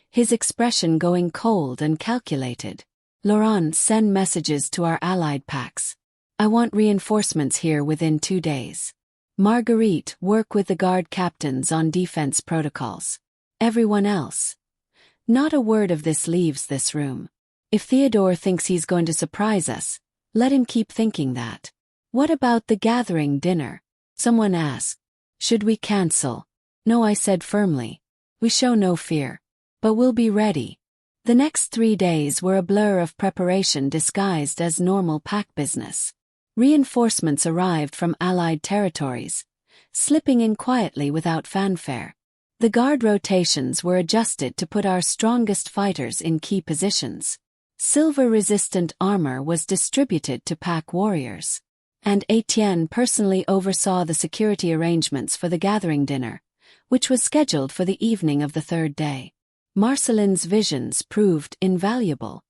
his expression going cold and calculated. Laurent, send messages to our allied packs. I want reinforcements here within 2 days. Marguerite, work with the guard captains on defense protocols. Everyone else. Not a word of this leaves this room. If Theodore thinks he's going to surprise us, let him keep thinking that. What about the gathering dinner? Someone asked. Should we cancel? No, I said firmly. We show no fear. But we'll be ready. The next 3 days were a blur of preparation disguised as normal pack business. Reinforcements arrived from allied territories, slipping in quietly without fanfare. The guard rotations were adjusted to put our strongest fighters in key positions. Silver-resistant armor was distributed to pack warriors. And Étienne personally oversaw the security arrangements for the gathering dinner, which was scheduled for the evening of the 3rd day. Marcelin's visions proved invaluable.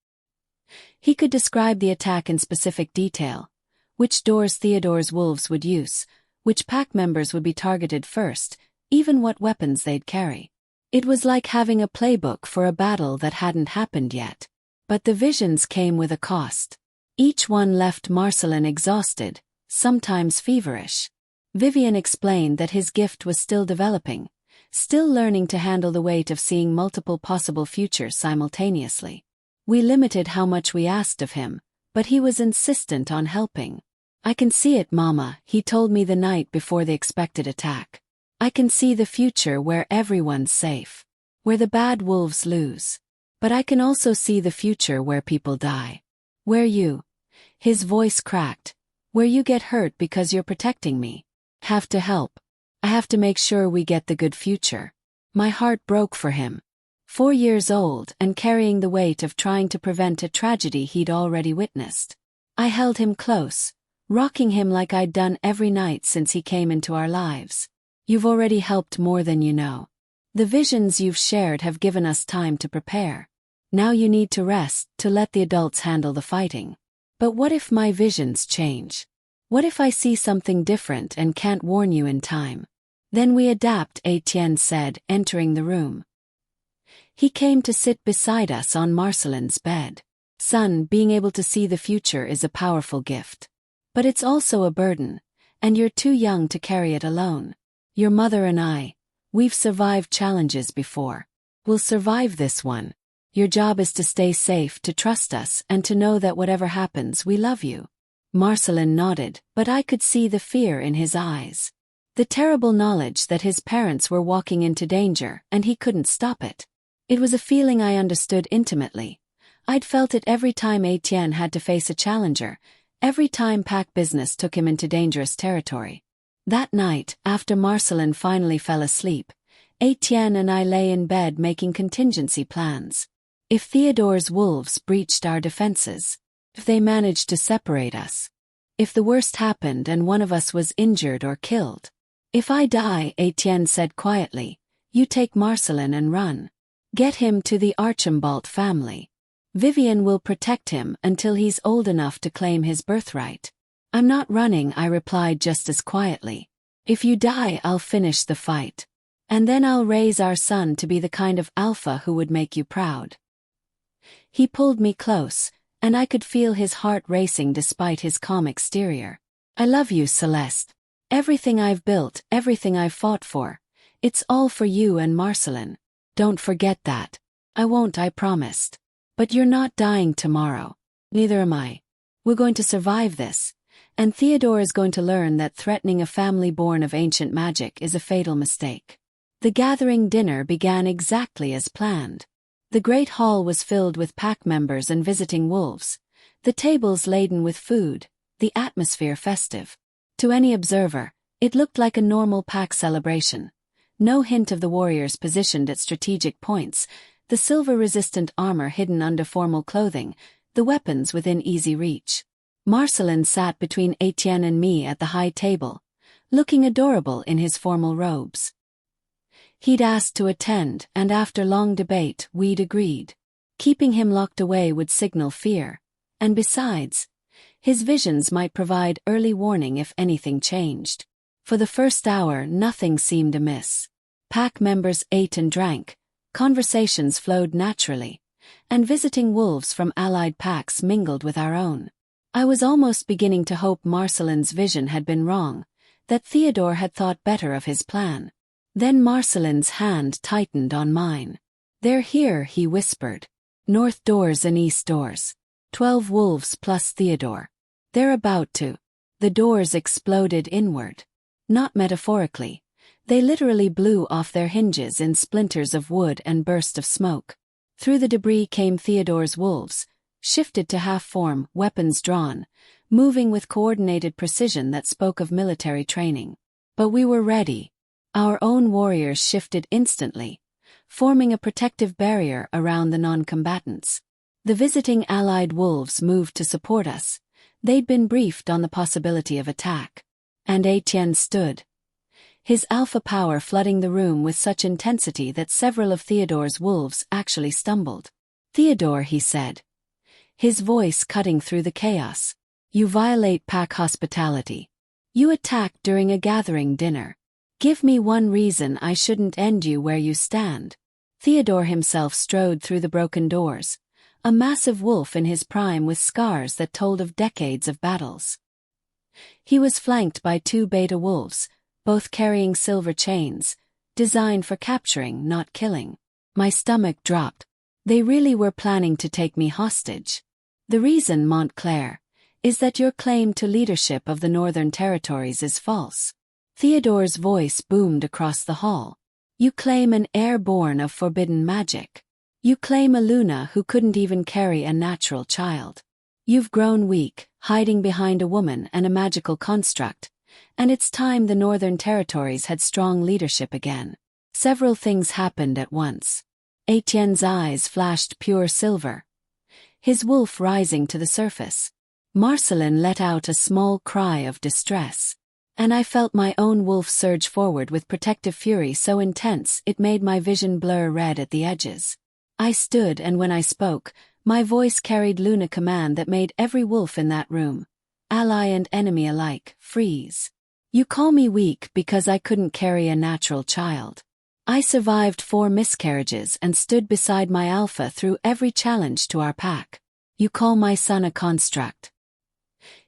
He could describe the attack in specific detail, which doors Theodore's wolves would use, which pack members would be targeted first, even what weapons they'd carry. It was like having a playbook for a battle that hadn't happened yet. But the visions came with a cost. Each one left Marcelin exhausted, sometimes feverish. Vivian explained that his gift was still developing, still learning to handle the weight of seeing multiple possible futures simultaneously. We limited how much we asked of him, but he was insistent on helping. I can see it, Mama, he told me the night before the expected attack. I can see the future where everyone's safe, where the bad wolves lose. But I can also see the future where people die. Where you, his voice cracked, where you get hurt because you're protecting me. Have to help. I have to make sure we get the good future. My heart broke for him. 4 years old and carrying the weight of trying to prevent a tragedy he'd already witnessed. I held him close, rocking him like I'd done every night since he came into our lives. You've already helped more than you know. The visions you've shared have given us time to prepare. Now you need to rest, to let the adults handle the fighting. But what if my visions change? What if I see something different and can't warn you in time? Then we adapt, Étienne said, entering the room. He came to sit beside us on Marcelin's bed. Son, being able to see the future is a powerful gift. But it's also a burden, and you're too young to carry it alone. Your mother and I, we've survived challenges before. We'll survive this one. Your job is to stay safe, to trust us, and to know that whatever happens, we love you. Marcelin nodded, but I could see the fear in his eyes. The terrible knowledge that his parents were walking into danger, and he couldn't stop it. It was a feeling I understood intimately. I'd felt it every time Étienne had to face a challenger, every time pack business took him into dangerous territory. That night, after Marcelin finally fell asleep, Étienne and I lay in bed making contingency plans. If Theodore's wolves breached our defenses, if they managed to separate us, if the worst happened and one of us was injured or killed. If I die, Étienne said quietly, you take Marcelin and run. Get him to the Archambault family. Vivian will protect him until he's old enough to claim his birthright. I'm not running, I replied just as quietly. If you die, I'll finish the fight. And then I'll raise our son to be the kind of alpha who would make you proud. He pulled me close, and I could feel his heart racing despite his calm exterior. I love you, Céleste. Everything I've built, everything I've fought for, it's all for you and Marcelin. Don't forget that. I won't, I promised. But you're not dying tomorrow. Neither am I. We're going to survive this, and Theodore is going to learn that threatening a family born of ancient magic is a fatal mistake. The gathering dinner began exactly as planned. The great hall was filled with pack members and visiting wolves, the tables laden with food, the atmosphere festive. To any observer, it looked like a normal pack celebration. No hint of the warriors positioned at strategic points, the silver-resistant armor hidden under formal clothing, the weapons within easy reach. Marcelin sat between Étienne and me at the high table, looking adorable in his formal robes. He'd asked to attend, and after long debate, we'd agreed. Keeping him locked away would signal fear, and besides, his visions might provide early warning if anything changed. For the first hour, nothing seemed amiss. Pack members ate and drank, conversations flowed naturally, and visiting wolves from allied packs mingled with our own. I was almost beginning to hope Marcelin's vision had been wrong, that Theodore had thought better of his plan. Then Marcelin's hand tightened on mine. "They're here," he whispered. "North doors and east doors. 12 wolves plus Theodore. They're about to." The doors exploded inward. Not metaphorically. They literally blew off their hinges in splinters of wood and burst of smoke. Through the debris came Theodore's wolves, shifted to half-form, weapons drawn, moving with coordinated precision that spoke of military training. But we were ready. Our own warriors shifted instantly, forming a protective barrier around the non-combatants. The visiting allied wolves moved to support us. They'd been briefed on the possibility of attack. And Étienne stood, his alpha power flooding the room with such intensity that several of Theodore's wolves actually stumbled. "Theodore," he said, his voice cutting through the chaos, "you violate pack hospitality. You attack during a gathering dinner. Give me one reason I shouldn't end you where you stand." Theodore himself strode through the broken doors, a massive wolf in his prime with scars that told of decades of battles. He was flanked by 2 beta wolves, both carrying silver chains, designed for capturing, not killing. My stomach dropped. They really were planning to take me hostage. "The reason, Montclair, is that your claim to leadership of the Northern Territories is false." Theodore's voice boomed across the hall. "You claim an heir born of forbidden magic. You claim a Luna who couldn't even carry a natural child. You've grown weak, hiding behind a woman and a magical construct, and it's time the Northern Territories had strong leadership again." Several things happened at once. Étienne's eyes flashed pure silver, his wolf rising to the surface. Marcelin let out a small cry of distress, and I felt my own wolf surge forward with protective fury so intense it made my vision blur red at the edges. I stood, and when I spoke, my voice carried Luna command that made every wolf in that room, ally and enemy alike, freeze. "You call me weak because I couldn't carry a natural child. I survived 4 miscarriages and stood beside my alpha through every challenge to our pack. You call my son a construct.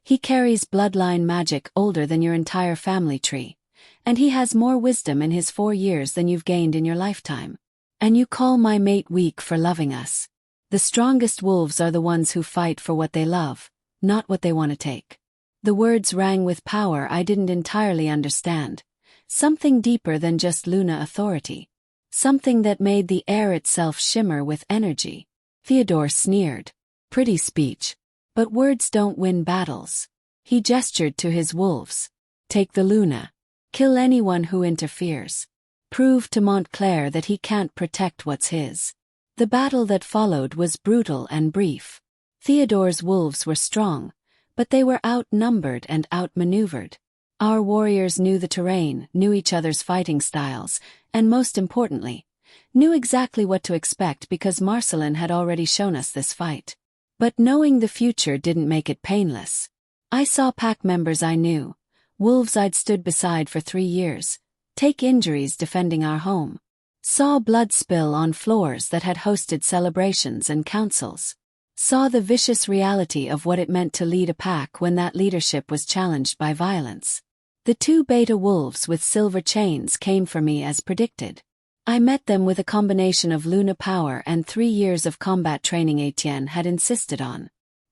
He carries bloodline magic older than your entire family tree, and he has more wisdom in his 4 years than you've gained in your lifetime. And you call my mate weak for loving us. The strongest wolves are the ones who fight for what they love, not what they want to take." The words rang with power I didn't entirely understand, something deeper than just Luna authority, something that made the air itself shimmer with energy. Theodore sneered. "Pretty speech. But words don't win battles." He gestured to his wolves. "Take the Luna. Kill anyone who interferes. Prove to Montclair that he can't protect what's his." The battle that followed was brutal and brief. Theodore's wolves were strong, but they were outnumbered and outmaneuvered. Our warriors knew the terrain, knew each other's fighting styles, and most importantly, knew exactly what to expect because Marcelin had already shown us this fight. But knowing the future didn't make it painless. I saw pack members I knew, wolves I'd stood beside for 3 years, take injuries defending our home. Saw blood spill on floors that had hosted celebrations and councils. Saw the vicious reality of what it meant to lead a pack when that leadership was challenged by violence. The 2 beta wolves with silver chains came for me as predicted. I met them with a combination of Luna power and 3 years of combat training Étienne had insisted on.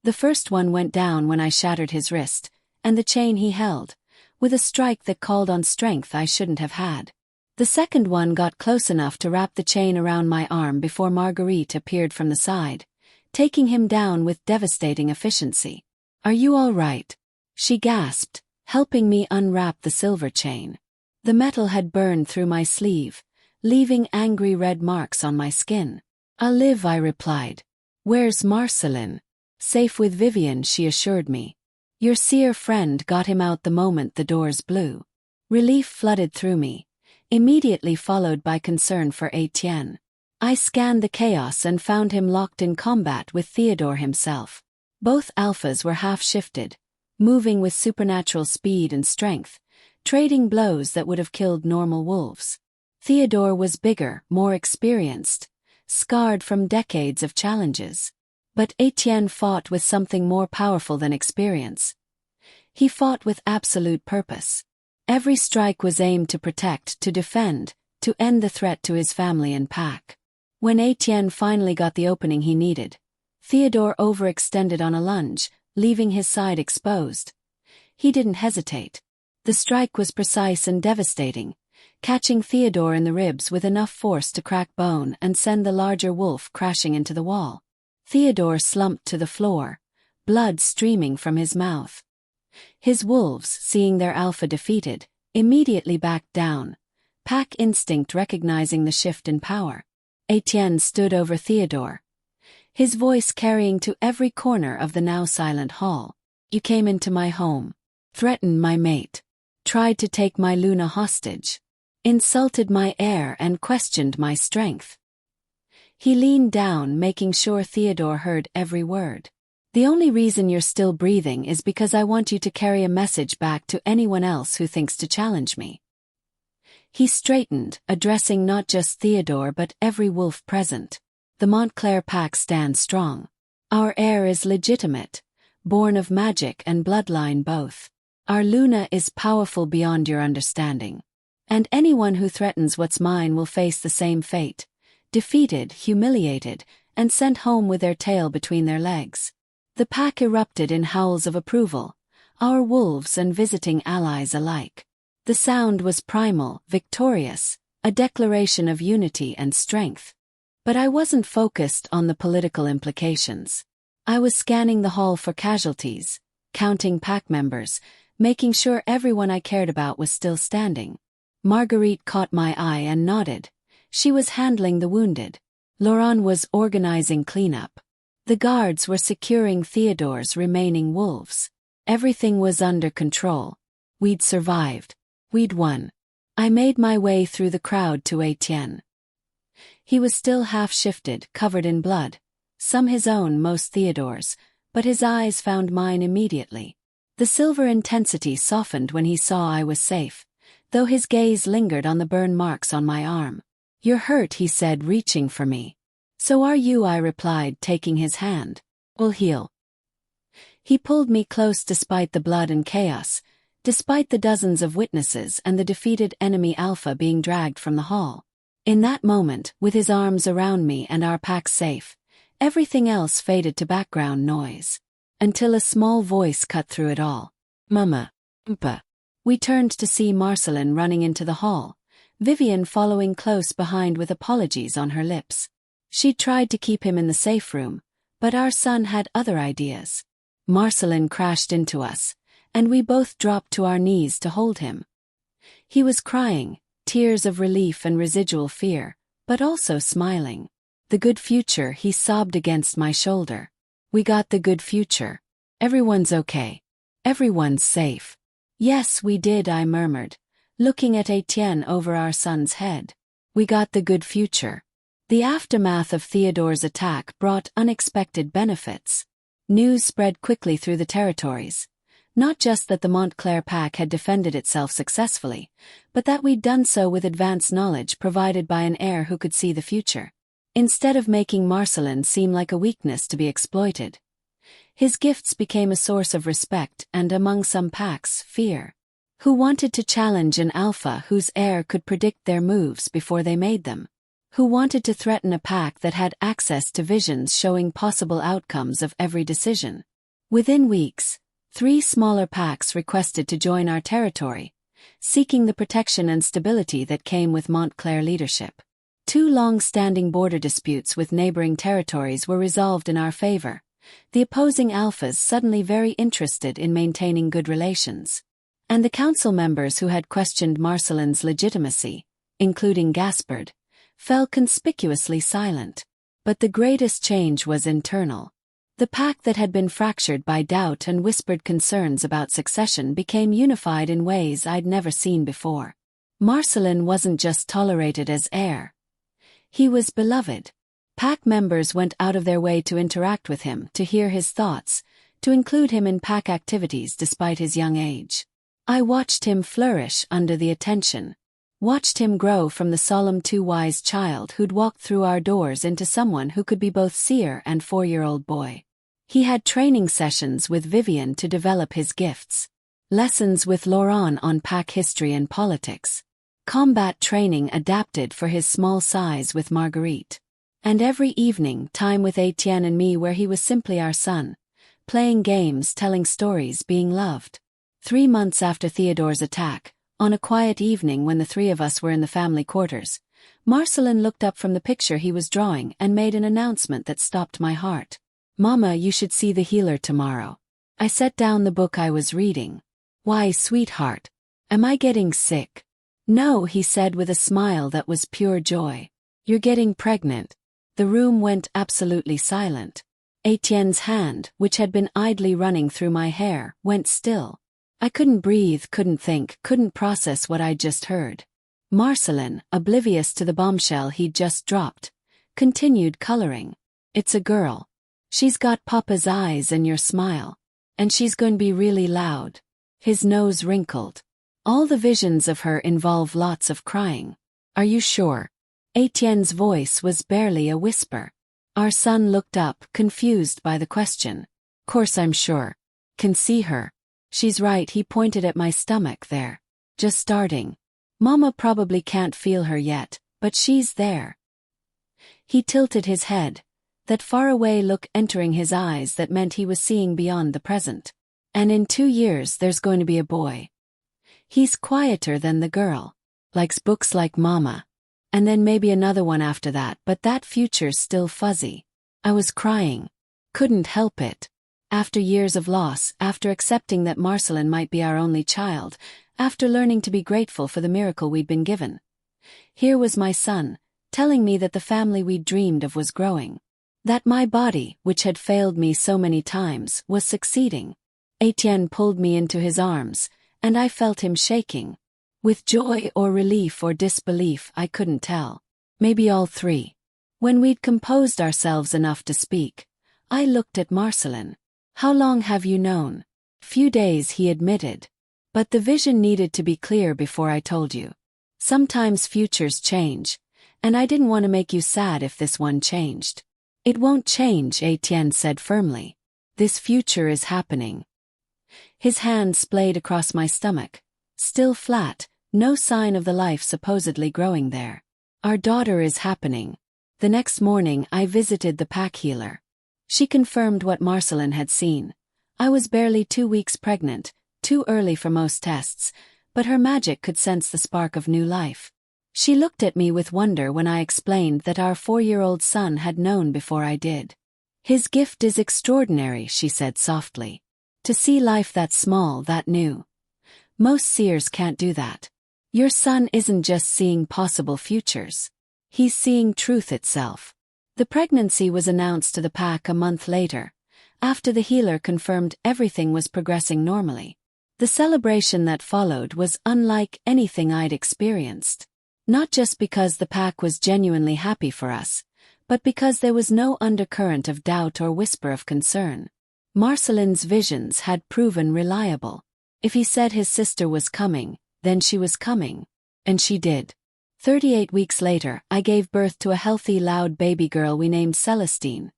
The first one went down when I shattered his wrist, and the chain he held, with a strike that called on strength I shouldn't have had. The second one got close enough to wrap the chain around my arm before Marguerite appeared from the side, taking him down with devastating efficiency. "Are you all right?" she gasped, helping me unwrap the silver chain. The metal had burned through my sleeve, leaving angry red marks on my skin. "I'll live," I replied. "Where's Marcelin?" "Safe with Vivian," she assured me. "Your seer friend got him out the moment the doors blew." Relief flooded through me, immediately followed by concern for Étienne. I scanned the chaos and found him locked in combat with Theodore himself. Both alphas were half-shifted, moving with supernatural speed and strength, trading blows that would have killed normal wolves. Theodore was bigger, more experienced, scarred from decades of challenges. But Étienne fought with something more powerful than experience. He fought with absolute purpose. Every strike was aimed to protect, to defend, to end the threat to his family and pack. When Étienne finally got the opening he needed, Theodore overextended on a lunge, leaving his side exposed. He didn't hesitate. The strike was precise and devastating, catching Theodore in the ribs with enough force to crack bone and send the larger wolf crashing into the wall. Theodore slumped to the floor, blood streaming from his mouth. His wolves, seeing their alpha defeated, immediately backed down, pack instinct recognizing the shift in power. Étienne stood over Theodore, his voice carrying to every corner of the now silent hall. "You came into my home, threatened my mate, tried to take my Luna hostage, insulted my heir and questioned my strength." He leaned down, making sure Theodore heard every word. "The only reason you're still breathing is because I want you to carry a message back to anyone else who thinks to challenge me." He straightened, addressing not just Theodore but every wolf present. "The Montclair pack stands strong. Our heir is legitimate, born of magic and bloodline both. Our Luna is powerful beyond your understanding. And anyone who threatens what's mine will face the same fate, defeated, humiliated, and sent home with their tail between their legs." The pack erupted in howls of approval, our wolves and visiting allies alike. The sound was primal, victorious, a declaration of unity and strength. But I wasn't focused on the political implications. I was scanning the hall for casualties, counting pack members, making sure everyone I cared about was still standing. Marguerite caught my eye and nodded. She was handling the wounded. Laurent was organizing cleanup. The guards were securing Theodore's remaining wolves. Everything was under control. We'd survived. We'd won. I made my way through the crowd to Étienne. He was still half-shifted, covered in blood, some his own, most Theodore's, but his eyes found mine immediately. The silver intensity softened when he saw I was safe, though his gaze lingered on the burn marks on my arm. "You're hurt," he said, reaching for me. "So are you," I replied, taking his hand. "We'll heal." He pulled me close despite the blood and chaos, despite the dozens of witnesses and the defeated enemy Alpha being dragged from the hall. In that moment, with his arms around me and our pack safe, everything else faded to background noise. Until a small voice cut through it all. "Mama. Mpa." We turned to see Marcelin running into the hall, Vivian following close behind with apologies on her lips. She tried to keep him in the safe room, but our son had other ideas. Marcelin crashed into us, and we both dropped to our knees to hold him. He was crying, tears of relief and residual fear, but also smiling. "The good future," he sobbed against my shoulder. "We got the good future. Everyone's okay. Everyone's safe." "Yes, we did," I murmured, looking at Étienne over our son's head. "We got the good future." The aftermath of Theodore's attack brought unexpected benefits. News spread quickly through the territories. Not just that the Montclair pack had defended itself successfully, but that we'd done so with advanced knowledge provided by an heir who could see the future. Instead of making Marcelin seem like a weakness to be exploited, his gifts became a source of respect and, among some packs, fear. Who wanted to challenge an alpha whose heir could predict their moves before they made them? Who wanted to threaten a pack that had access to visions showing possible outcomes of every decision? Within weeks, 3 smaller packs requested to join our territory, seeking the protection and stability that came with Montclair leadership. 2 long-standing border disputes with neighboring territories were resolved in our favor, the opposing alphas suddenly very interested in maintaining good relations. And the council members who had questioned Marcelin's legitimacy, including Gaspard, fell conspicuously silent. But the greatest change was internal. The pack that had been fractured by doubt and whispered concerns about succession became unified in ways I'd never seen before. Marcelin wasn't just tolerated as heir. He was beloved. Pack members went out of their way to interact with him, to hear his thoughts, to include him in pack activities despite his young age. I watched him flourish under the attention. Watched him grow from the solemn too-wise child who'd walked through our doors into someone who could be both seer and 4-year-old boy. He had training sessions with Vivian to develop his gifts. Lessons with Laurent on pack history and politics. Combat training adapted for his small size with Marguerite. And every evening, time with Étienne and me where he was simply our son. Playing games, telling stories, being loved. 3 months after Theodore's attack, on a quiet evening when the 3 of us were in the family quarters, Marcelin looked up from the picture he was drawing and made an announcement that stopped my heart. "Mama, you should see the healer tomorrow." I set down the book I was reading. "Why, sweetheart? Am I getting sick?" "No," he said with a smile that was pure joy. "You're getting pregnant." The room went absolutely silent. Étienne's hand, which had been idly running through my hair, went still. I couldn't breathe, couldn't think, couldn't process what I'd just heard. Marcelin, oblivious to the bombshell he'd just dropped, continued coloring. "It's a girl. She's got Papa's eyes and your smile. And she's going to be really loud." His nose wrinkled. "All the visions of her involve lots of crying." "Are you sure?" Étienne's voice was barely a whisper. Our son looked up, confused by the question. "Course I'm sure. Can see her. She's right," he pointed at my stomach there. "Just starting. Mama probably can't feel her yet, but she's there." He tilted his head, that faraway look entering his eyes that meant he was seeing beyond the present. "And in 2 years there's going to be a boy. He's quieter than the girl. Likes books like Mama. And then maybe another one after that, but that future's still fuzzy." I was crying. Couldn't help it. After years of loss, after accepting that Marcelin might be our only child, after learning to be grateful for the miracle we'd been given. Here was my son, telling me that the family we'd dreamed of was growing. That my body, which had failed me so many times, was succeeding. Étienne pulled me into his arms, and I felt him shaking. With joy or relief or disbelief, I couldn't tell. Maybe all 3. When we'd composed ourselves enough to speak, I looked at Marcelin. "How long have you known?" "Few days," he admitted. "But the vision needed to be clear before I told you. Sometimes futures change, and I didn't want to make you sad if this one changed." "It won't change," Étienne said firmly. "This future is happening." His hand splayed across my stomach. Still flat, no sign of the life supposedly growing there. "Our daughter is happening." The next morning I visited the pack healer. She confirmed what Marcelin had seen. I was barely 2 weeks pregnant, too early for most tests, but her magic could sense the spark of new life. She looked at me with wonder when I explained that our 4-year-old son had known before I did. "His gift is extraordinary," she said softly. "To see life that small, that new. Most seers can't do that. Your son isn't just seeing possible futures. He's seeing truth itself." The pregnancy was announced to the pack a month later, after the healer confirmed everything was progressing normally. The celebration that followed was unlike anything I'd experienced. Not just because the pack was genuinely happy for us, but because there was no undercurrent of doubt or whisper of concern. Marcelin's visions had proven reliable. If he said his sister was coming, then she was coming. And she did. 38 weeks later, I gave birth to a healthy, loud baby girl we named Celestine.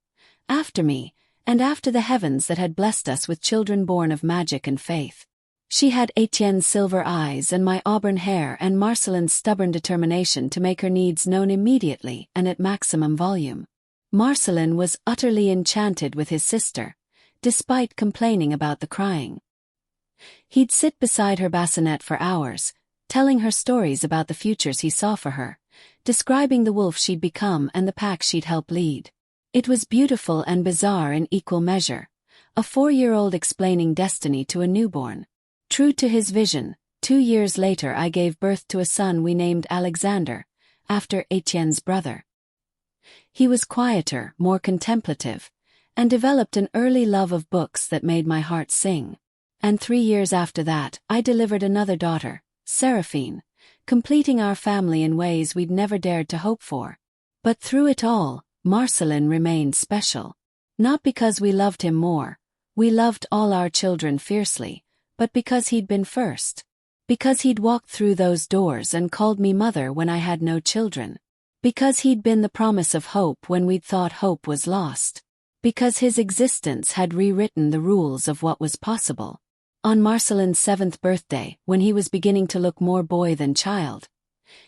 After me, and after the heavens that had blessed us with children born of magic and faith. She had Étienne's silver eyes and my auburn hair and Marcelin's stubborn determination to make her needs known immediately and at maximum volume. Marcelin was utterly enchanted with his sister, despite complaining about the crying. He'd sit beside her bassinet for hours, telling her stories about the futures he saw for her, describing the wolf she'd become and the pack she'd help lead. It was beautiful and bizarre in equal measure, a 4-year-old explaining destiny to a newborn. True to his vision, 2 years later I gave birth to a son we named Alexander, after Étienne's brother. He was quieter, more contemplative, and developed an early love of books that made my heart sing. And 3 years after that, I delivered another daughter, Seraphine, completing our family in ways we'd never dared to hope for. But through it all, Marcelin remained special. Not because we loved him more, we loved all our children fiercely, but because he'd been first. Because he'd walked through those doors and called me mother when I had no children. Because he'd been the promise of hope when we'd thought hope was lost. Because his existence had rewritten the rules of what was possible. On Marcelin's 7th birthday, when he was beginning to look more boy than child,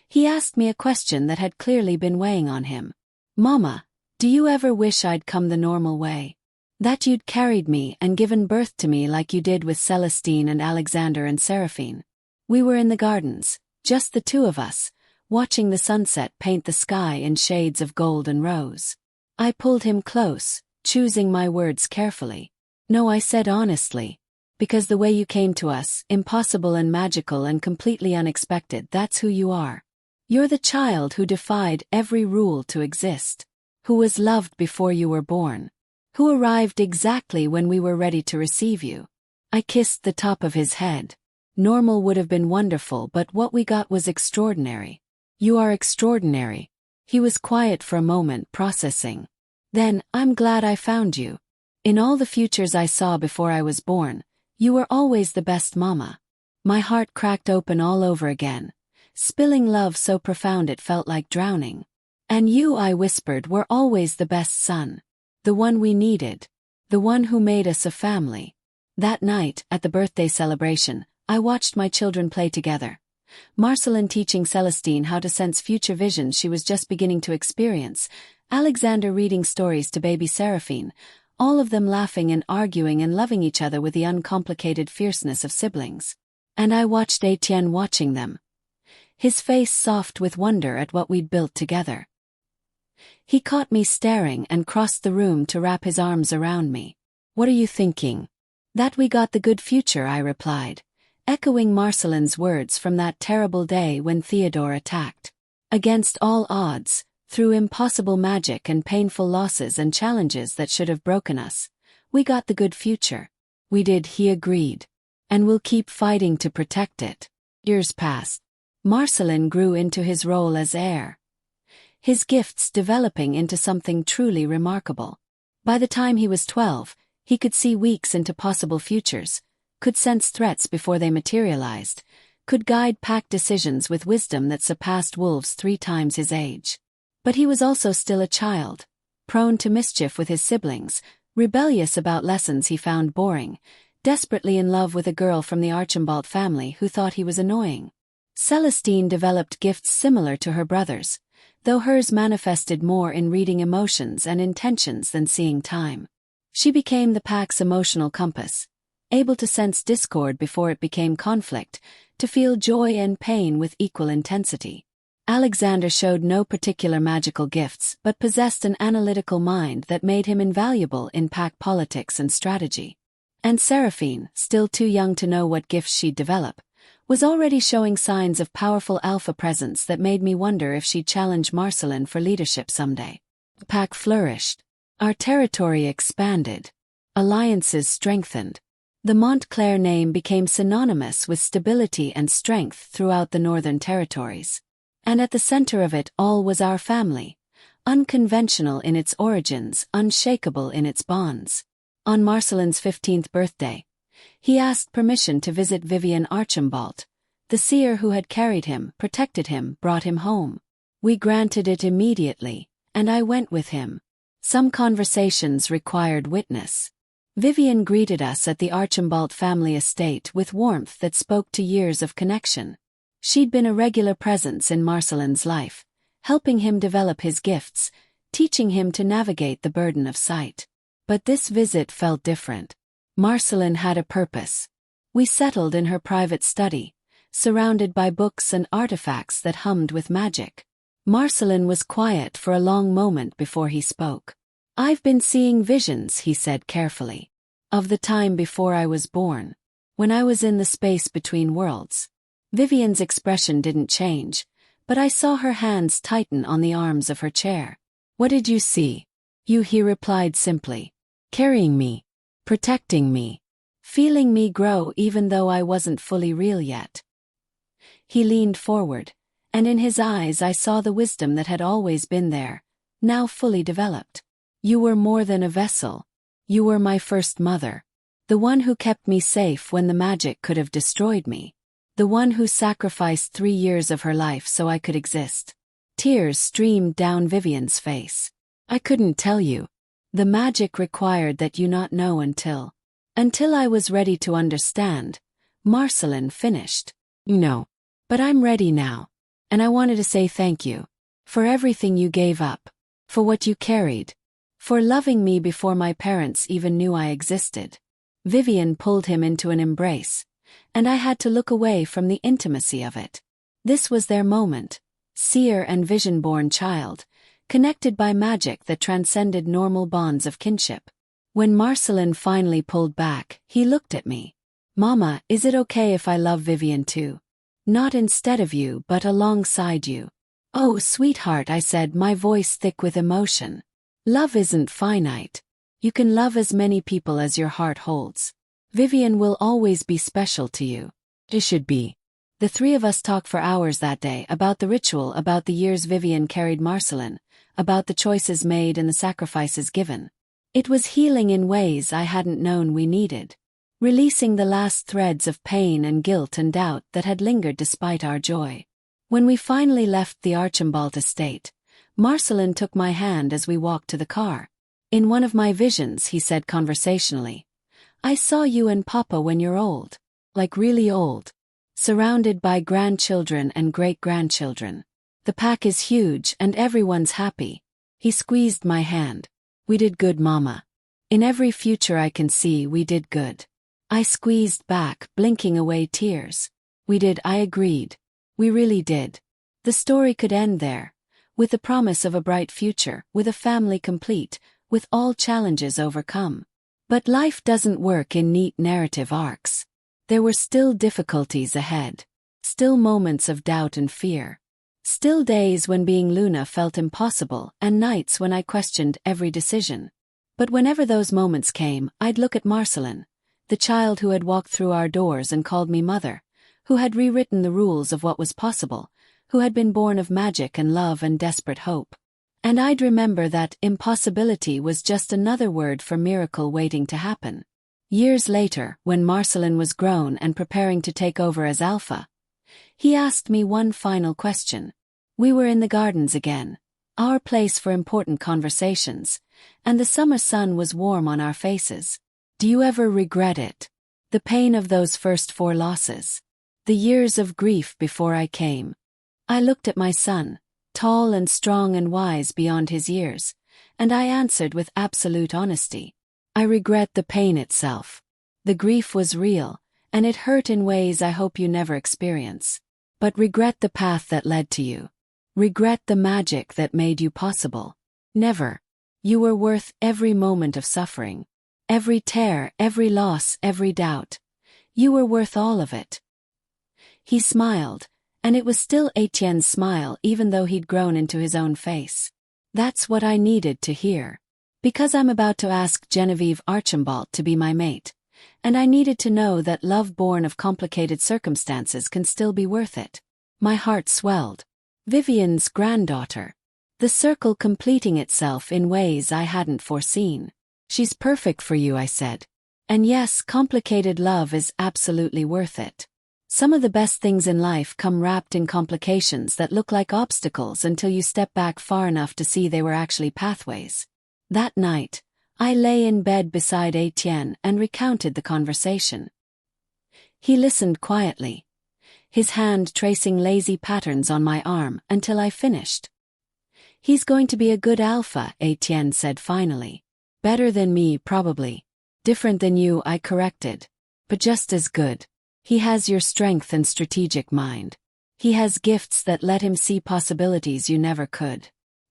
he asked me a question that had clearly been weighing on him. "Mama, do you ever wish I'd come the normal way? That you'd carried me and given birth to me like you did with Celestine and Alexander and Seraphine?" We were in the gardens, just the two of us, watching the sunset paint the sky in shades of gold and rose. I pulled him close, choosing my words carefully. "No," I said honestly. "Because the way you came to us, impossible and magical and completely unexpected, that's who you are. You're the child who defied every rule to exist, who was loved before you were born, who arrived exactly when we were ready to receive you." I kissed the top of his head. Normal would have been wonderful, but what we got was extraordinary. "You are extraordinary." He was quiet for a moment, processing. Then, "I'm glad I found you. In all the futures I saw before I was born, you were always the best mama." My heart cracked open all over again, spilling love so profound it felt like drowning. "And you," I whispered, "were always the best son. The one we needed. The one who made us a family." That night, at the birthday celebration, I watched my children play together. Marcelin teaching Celestine how to sense future visions she was just beginning to experience, Alexander reading stories to baby Seraphine, all of them laughing and arguing and loving each other with the uncomplicated fierceness of siblings. And I watched Étienne watching them, his face soft with wonder at what we'd built together. He caught me staring and crossed the room to wrap his arms around me. "What are you thinking?" "That we got the good future," I replied, echoing Marcelin's words from that terrible day when Theodore attacked. Against all odds, through impossible magic and painful losses and challenges that should have broken us, we got the good future. "We did," he agreed. "And we'll keep fighting to protect it." Years passed. Marcelin grew into his role as heir, his gifts developing into something truly remarkable. By the time he was 12, he could see weeks into possible futures, could sense threats before they materialized, could guide pack decisions with wisdom that surpassed wolves 3 times his age. But he was also still a child, prone to mischief with his siblings, rebellious about lessons he found boring, desperately in love with a girl from the Archambault family who thought he was annoying. Celestine developed gifts similar to her brother's, though hers manifested more in reading emotions and intentions than seeing time. She became the pack's emotional compass, able to sense discord before it became conflict, to feel joy and pain with equal intensity. Alexander showed no particular magical gifts but possessed an analytical mind that made him invaluable in pack politics and strategy. And Seraphine, still too young to know what gifts she'd develop, was already showing signs of powerful alpha presence that made me wonder if she'd challenge Marcelin for leadership someday. The pack flourished. Our territory expanded. Alliances strengthened. The Montclair name became synonymous with stability and strength throughout the northern territories. And at the center of it all was our family, unconventional in its origins, unshakable in its bonds. On Marcelin's 15th birthday, he asked permission to visit Vivian Archambault, the seer who had carried him, protected him, brought him home. We granted it immediately, and I went with him. Some conversations required witness. Vivian greeted us at the Archambault family estate with warmth that spoke to years of connection. She'd been a regular presence in Marcelin's life, helping him develop his gifts, teaching him to navigate the burden of sight. But this visit felt different. Marcelin had a purpose. We settled in her private study, surrounded by books and artifacts that hummed with magic. Marcelin was quiet for a long moment before he spoke. "I've been seeing visions," he said carefully, "of the time before I was born, when I was in the space between worlds." Vivian's expression didn't change, but I saw her hands tighten on the arms of her chair. "What did you see?" He replied simply. "Carrying me, protecting me, feeling me grow even though I wasn't fully real yet." He leaned forward, and in his eyes I saw the wisdom that had always been there, now fully developed. "You were more than a vessel. You were my first mother. The one who kept me safe when the magic could have destroyed me. The one who sacrificed 3 years of her life so I could exist." Tears streamed down Vivian's face. "I couldn't tell you. The magic required that you not know until I was ready to understand," Marcelin finished. "No. But I'm ready now. And I wanted to say thank you. For everything you gave up. For what you carried. For loving me before my parents even knew I existed." Vivian pulled him into an embrace, and I had to look away from the intimacy of it. This was their moment, seer and vision-born child, connected by magic that transcended normal bonds of kinship. When Marcelin finally pulled back, he looked at me. "Mama, is it okay if I love Vivian too? Not instead of you, but alongside you." "Oh, sweetheart," I said, my voice thick with emotion. "Love isn't finite. You can love as many people as your heart holds. Vivian will always be special to you. It should be." The three of us talked for hours that day about the ritual, about the years Vivian carried Marcelin, about the choices made and the sacrifices given. It was healing in ways I hadn't known we needed. Releasing the last threads of pain and guilt and doubt that had lingered despite our joy. When we finally left the Archambault estate, Marcelin took my hand as we walked to the car. "In one of my visions," he said conversationally, "I saw you and Papa when you're old. Like really old. Surrounded by grandchildren and great-grandchildren. The pack is huge and everyone's happy." He squeezed my hand. "We did good, Mama. In every future I can see, we did good." I squeezed back, blinking away tears. "We did," I agreed. "We really did." The story could end there, with the promise of a bright future, with a family complete, with all challenges overcome. But life doesn't work in neat narrative arcs. There were still difficulties ahead. Still moments of doubt and fear. Still days when being Luna felt impossible and nights when I questioned every decision. But whenever those moments came, I'd look at Marcelin, the child who had walked through our doors and called me mother, who had rewritten the rules of what was possible, who had been born of magic and love and desperate hope. And I'd remember that impossibility was just another word for miracle waiting to happen. Years later, when Marcelin was grown and preparing to take over as Alpha, he asked me one final question. We were in the gardens again, our place for important conversations, and the summer sun was warm on our faces. "Do you ever regret it? The pain of those first 4 losses? The years of grief before I came?" I looked at my son, tall and strong and wise beyond his years, and I answered with absolute honesty. "I regret the pain itself. The grief was real, and it hurt in ways I hope you never experience. But regret the path that led to you. Regret the magic that made you possible. Never. You were worth every moment of suffering. Every tear, every loss, every doubt. You were worth all of it." He smiled, and it was still Etienne's smile even though he'd grown into his own face. That's what I needed to hear. Because I'm about to ask Genevieve Archambault to be my mate, and I needed to know that love born of complicated circumstances can still be worth it. My heart swelled. Vivian's granddaughter. The circle completing itself in ways I hadn't foreseen. "She's perfect for you," I said. "And yes, complicated love is absolutely worth it. Some of the best things in life come wrapped in complications that look like obstacles until you step back far enough to see they were actually pathways." That night, I lay in bed beside Etienne and recounted the conversation. He listened quietly, his hand tracing lazy patterns on my arm until I finished. "He's going to be a good alpha," Etienne said finally. Better than me, probably. Different than you, I corrected. But just as good. He has your strength and strategic mind. He has gifts that let him see possibilities you never could.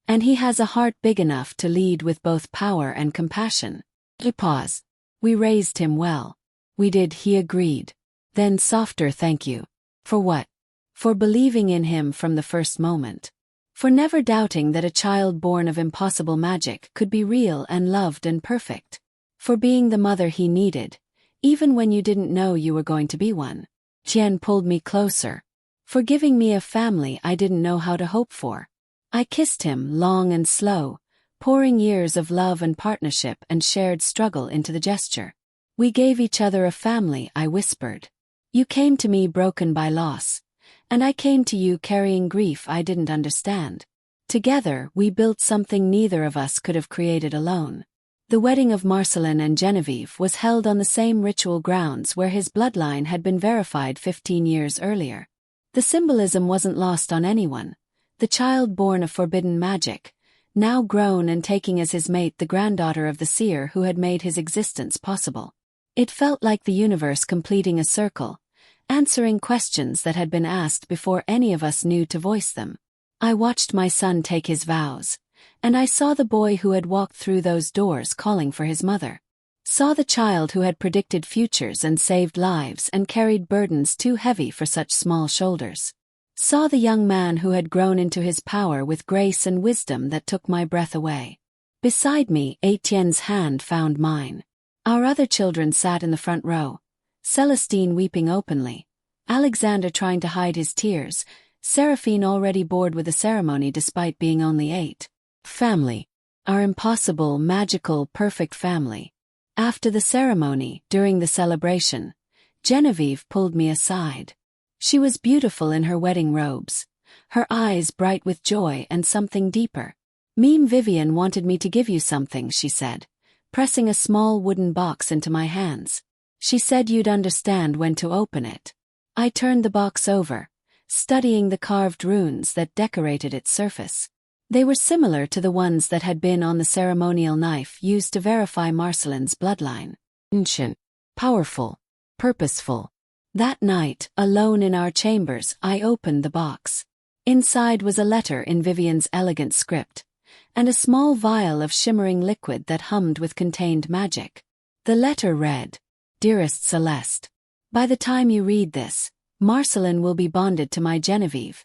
And he has a heart big enough to lead with both power and compassion. You pause. We raised him well. We did, he agreed. Then softer thank you. For what? For believing in him from the first moment. For never doubting that a child born of impossible magic could be real and loved and perfect. For being the mother he needed, even when you didn't know you were going to be one. Tien pulled me closer. For giving me a family I didn't know how to hope for. I kissed him long and slow, pouring years of love and partnership and shared struggle into the gesture. We gave each other a family, I whispered. You came to me broken by loss, and I came to you carrying grief I didn't understand. Together, we built something neither of us could have created alone. The wedding of Marcelin and Genevieve was held on the same ritual grounds where his bloodline had been verified 15 years earlier. The symbolism wasn't lost on anyone. The child born of forbidden magic, now grown and taking as his mate the granddaughter of the seer who had made his existence possible. It felt like the universe completing a circle, answering questions that had been asked before any of us knew to voice them. I watched my son take his vows, and I saw the boy who had walked through those doors calling for his mother. Saw the child who had predicted futures and saved lives and carried burdens too heavy for such small shoulders. Saw the young man who had grown into his power with grace and wisdom that took my breath away. Beside me, Etienne's hand found mine. Our other children sat in the front row. Celestine weeping openly, Alexander trying to hide his tears, Seraphine already bored with the ceremony despite being only 8. Family. Our impossible, magical, perfect family. After the ceremony, during the celebration, Genevieve pulled me aside. She was beautiful in her wedding robes, her eyes bright with joy and something deeper. Meme Vivian wanted me to give you something, she said, pressing a small wooden box into my hands. She said you'd understand when to open it. I turned the box over, studying the carved runes that decorated its surface. They were similar to the ones that had been on the ceremonial knife used to verify Marcelin's bloodline. Ancient, powerful, purposeful. That night, alone in our chambers, I opened the box. Inside was a letter in Vivian's elegant script, and a small vial of shimmering liquid that hummed with contained magic. The letter read, Dearest Celeste, by the time you read this, Marcelin will be bonded to my Genevieve,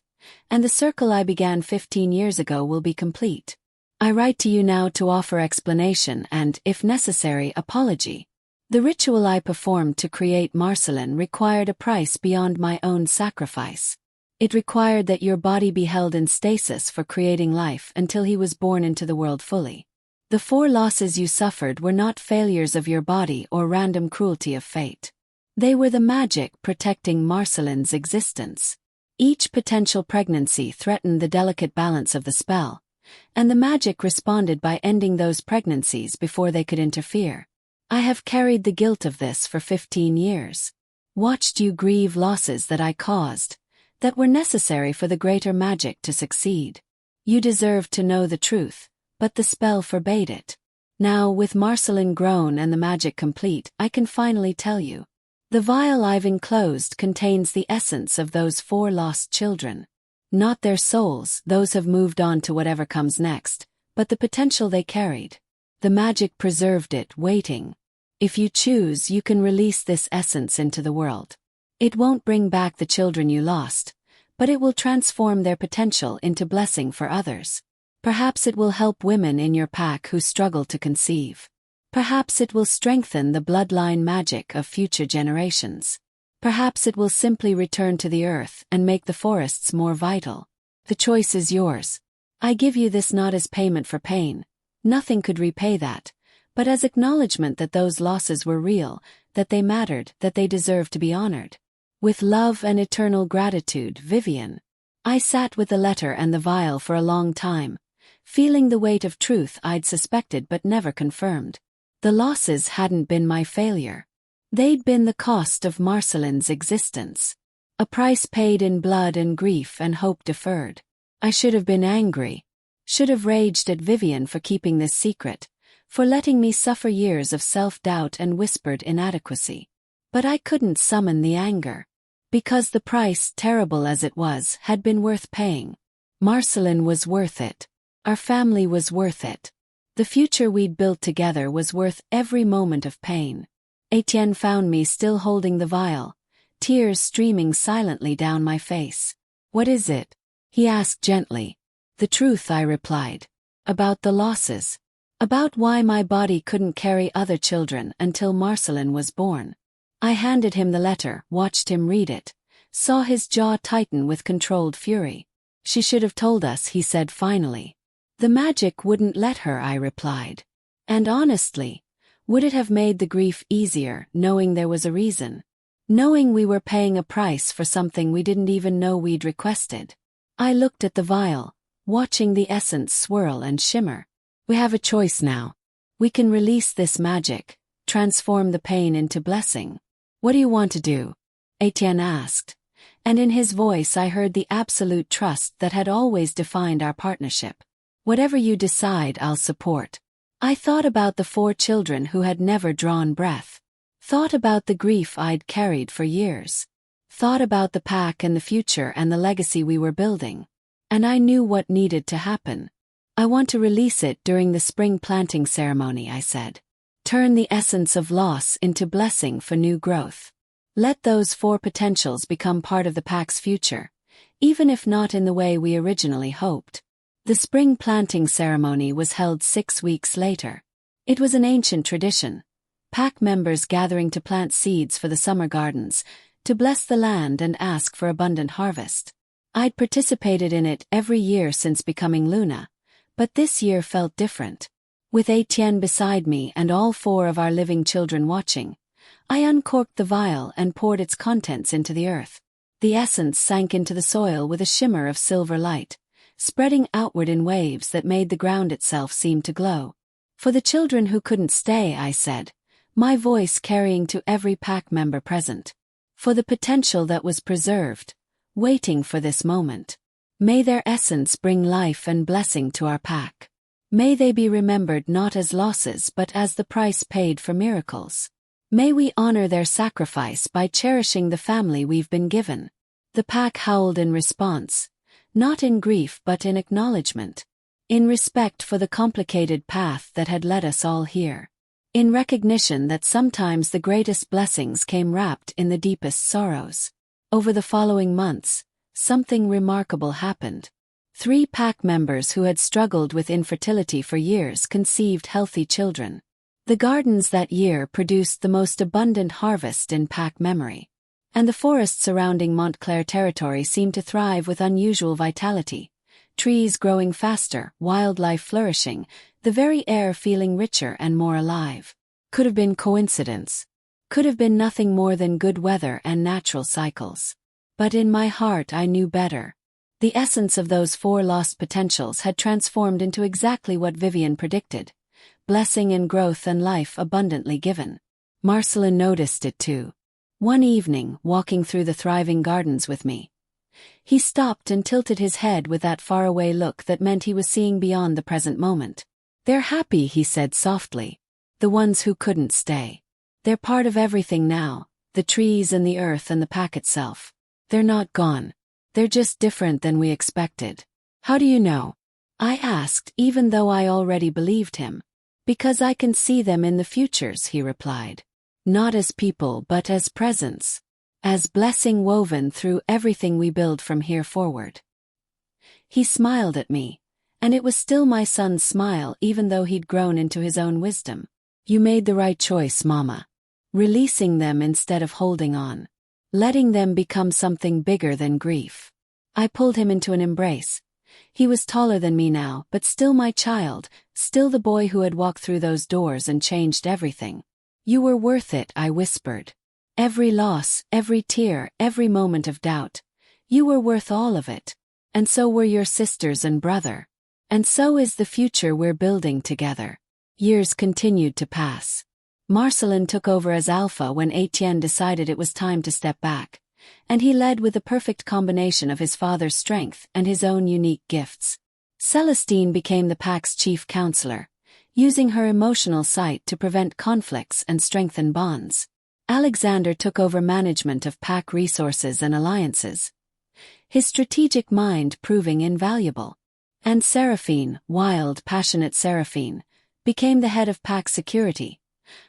and the circle I began 15 years ago will be complete. I write to you now to offer explanation and, if necessary, apology. The ritual I performed to create Marcelin required a price beyond my own sacrifice. It required that your body be held in stasis for creating life until he was born into the world fully. The 4 losses you suffered were not failures of your body or random cruelty of fate. They were the magic protecting Marcelin's existence. Each potential pregnancy threatened the delicate balance of the spell, and the magic responded by ending those pregnancies before they could interfere. I have carried the guilt of this for 15 years. Watched you grieve losses that I caused, that were necessary for the greater magic to succeed. You deserved to know the truth, but the spell forbade it. Now, with Marcelin grown and the magic complete, I can finally tell you. The vial I've enclosed contains the essence of those 4 lost children. Not their souls, those have moved on to whatever comes next, but the potential they carried. The magic preserved it, waiting. If you choose, you can release this essence into the world. It won't bring back the children you lost, but it will transform their potential into blessing for others. Perhaps it will help women in your pack who struggle to conceive. Perhaps it will strengthen the bloodline magic of future generations. Perhaps it will simply return to the earth and make the forests more vital. The choice is yours. I give you this not as payment for pain. Nothing could repay that, but as acknowledgement that those losses were real, that they mattered, that they deserved to be honored. With love and eternal gratitude, Vivian. I sat with the letter and the vial for a long time, feeling the weight of truth I'd suspected but never confirmed. The losses hadn't been my failure. They'd been the cost of Marcelin's existence. A price paid in blood and grief and hope deferred. I should have been angry. Should have raged at Vivian for keeping this secret, for letting me suffer years of self-doubt and whispered inadequacy. But I couldn't summon the anger. Because the price, terrible as it was, had been worth paying. Marcelin was worth it. Our family was worth it. The future we'd built together was worth every moment of pain. Étienne found me still holding the vial, tears streaming silently down my face. "What is it?" he asked gently. "The truth," I replied. "About the losses. About why my body couldn't carry other children until Marcelin was born." I handed him the letter, watched him read it, saw his jaw tighten with controlled fury. "She should have told us," he said finally. "The magic wouldn't let her," I replied. And honestly, would it have made the grief easier, knowing there was a reason? Knowing we were paying a price for something we didn't even know we'd requested? I looked at the vial, watching the essence swirl and shimmer. "We have a choice now. We can release this magic, transform the pain into blessing." "What do you want to do?" Étienne asked, and in his voice I heard the absolute trust that had always defined our partnership. "Whatever you decide, I'll support." I thought about the 4 children who had never drawn breath. Thought about the grief I'd carried for years. Thought about the pack and the future and the legacy we were building. And I knew what needed to happen. "I want to release it during the spring planting ceremony," I said. "Turn the essence of loss into blessing for new growth. Let those 4 potentials become part of the pack's future, even if not in the way we originally hoped." The spring planting ceremony was held 6 weeks later. It was an ancient tradition, pack members gathering to plant seeds for the summer gardens, to bless the land and ask for abundant harvest. I'd participated in it every year since becoming Luna, but this year felt different. With Étienne beside me and all 4 of our living children watching, I uncorked the vial and poured its contents into the earth. The essence sank into the soil with a shimmer of silver light, spreading outward in waves that made the ground itself seem to glow. "For the children who couldn't stay," I said, my voice carrying to every pack member present. "For the potential that was preserved, waiting for this moment. May their essence bring life and blessing to our pack. May they be remembered not as losses but as the price paid for miracles. May we honor their sacrifice by cherishing the family we've been given." The pack howled in response, not in grief but in acknowledgement. In respect for the complicated path that had led us all here. In recognition that sometimes the greatest blessings came wrapped in the deepest sorrows. Over the following months, something remarkable happened. 3 pack members who had struggled with infertility for years conceived healthy children. The gardens that year produced the most abundant harvest in pack memory. And the forests surrounding Montclair territory seemed to thrive with unusual vitality. Trees growing faster, wildlife flourishing, the very air feeling richer and more alive. Could have been coincidence. Could have been nothing more than good weather and natural cycles. But in my heart I knew better. The essence of those 4 lost potentials had transformed into exactly what Vivian predicted. Blessing and growth and life abundantly given. Marcelin noticed it too. One evening, walking through the thriving gardens with me, he stopped and tilted his head with that faraway look that meant he was seeing beyond the present moment. "They're happy," he said softly. "The ones who couldn't stay. They're part of everything now, the trees and the earth and the pack itself. They're not gone. They're just different than we expected." "How do you know?" I asked, even though I already believed him. "Because I can see them in the futures," he replied. "Not as people but as presence. As blessing woven through everything we build from here forward." He smiled at me, and it was still my son's smile even though he'd grown into his own wisdom. "You made the right choice, Mama. Releasing them instead of holding on. Letting them become something bigger than grief." I pulled him into an embrace. He was taller than me now, but still my child, still the boy who had walked through those doors and changed everything. "You were worth it," I whispered. "Every loss, every tear, every moment of doubt. You were worth all of it. And so were your sisters and brother. And so is the future we're building together." Years continued to pass. Marcelin took over as Alpha when Étienne decided it was time to step back, and he led with the perfect combination of his father's strength and his own unique gifts. Celestine became the pack's chief counselor, using her emotional sight to prevent conflicts and strengthen bonds. Alexander took over management of pack resources and alliances, his strategic mind proving invaluable. And Seraphine, wild, passionate Seraphine, became the head of pack security,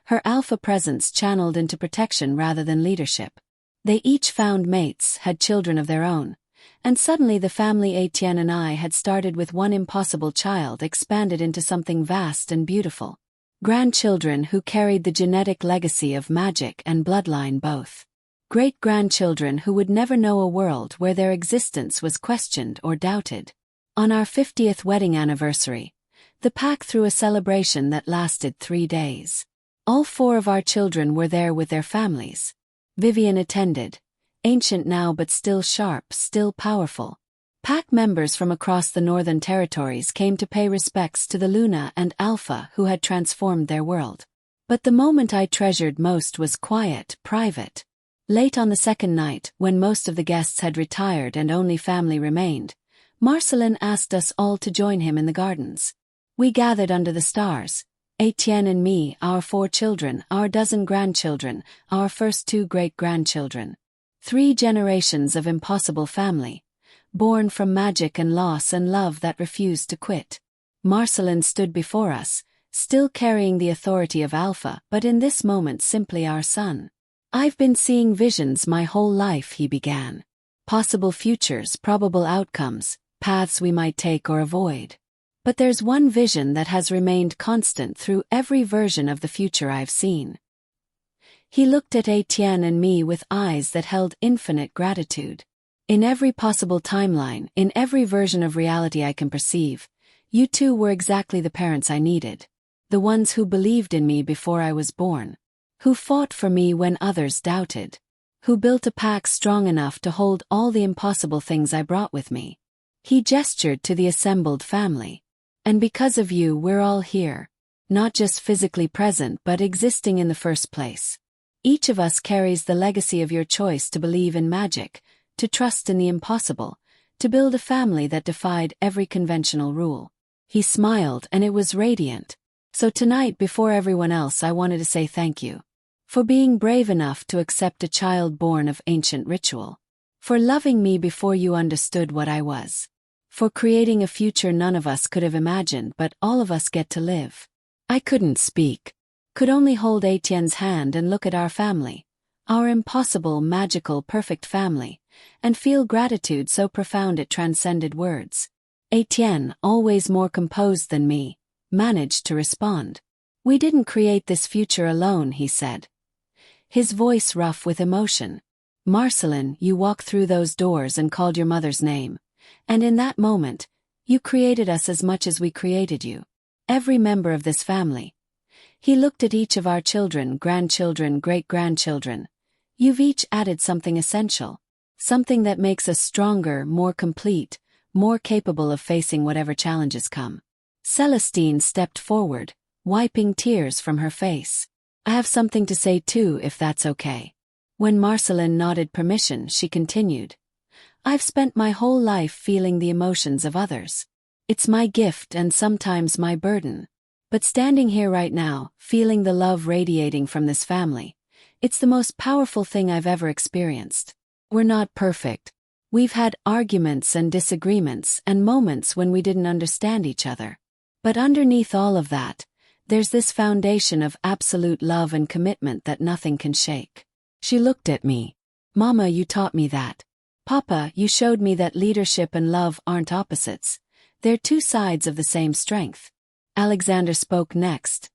her alpha presence channeled into protection rather than leadership. They each found mates, had children of their own, and suddenly the family Étienne and I had started with one impossible child expanded into something vast and beautiful. Grandchildren who carried the genetic legacy of magic and bloodline both. Great-grandchildren who would never know a world where their existence was questioned or doubted. On our 50th wedding anniversary, the pack threw a celebration that lasted 3 days. All 4 of our children were there with their families. Vivian attended, ancient now but still sharp, still powerful. Pack members from across the Northern Territories came to pay respects to the Luna and Alpha who had transformed their world. But the moment I treasured most was quiet, private. Late on the second night, when most of the guests had retired and only family remained, Marcelin asked us all to join him in the gardens. We gathered under the stars, Étienne and me, our 4 children, our dozen grandchildren, our first 2 great-grandchildren. 3 generations of impossible family, born from magic and loss and love that refused to quit. Marcelin stood before us, still carrying the authority of Alpha, but in this moment simply our son. "I've been seeing visions my whole life," he began. "Possible futures, probable outcomes, paths we might take or avoid. But there's one vision that has remained constant through every version of the future I've seen." He looked at Étienne and me with eyes that held infinite gratitude. "In every possible timeline, in every version of reality I can perceive, you 2 were exactly the parents I needed. The ones who believed in me before I was born. Who fought for me when others doubted. Who built a pack strong enough to hold all the impossible things I brought with me." He gestured to the assembled family. "And because of you we're all here. Not just physically present but existing in the first place. Each of us carries the legacy of your choice to believe in magic, to trust in the impossible, to build a family that defied every conventional rule." He smiled and it was radiant. "So tonight before everyone else I wanted to say thank you. For being brave enough to accept a child born of ancient ritual. For loving me before you understood what I was. For creating a future none of us could have imagined but all of us get to live." I couldn't speak. Could only hold Étienne's hand and look at our family. Our impossible, magical, perfect family, and feel gratitude so profound it transcended words. Étienne, always more composed than me, managed to respond. "We didn't create this future alone," he said, his voice rough with emotion. "Marcelin, you walked through those doors and called your mother's name, and in that moment, you created us as much as we created you. Every member of this family." He looked at each of our children, grandchildren, great-grandchildren. "You've each added something essential. Something that makes us stronger, more complete, more capable of facing whatever challenges come." Celestine stepped forward, wiping tears from her face. "I have something to say too, if that's okay." When Marcelin nodded permission, she continued. "I've spent my whole life feeling the emotions of others. It's my gift and sometimes my burden. But standing here right now, feeling the love radiating from this family, it's the most powerful thing I've ever experienced. We're not perfect. We've had arguments and disagreements and moments when we didn't understand each other. But underneath all of that, there's this foundation of absolute love and commitment that nothing can shake." She looked at me. "Mama, you taught me that. Papa, you showed me that leadership and love aren't opposites. They're 2 sides of the same strength." Alexander spoke next,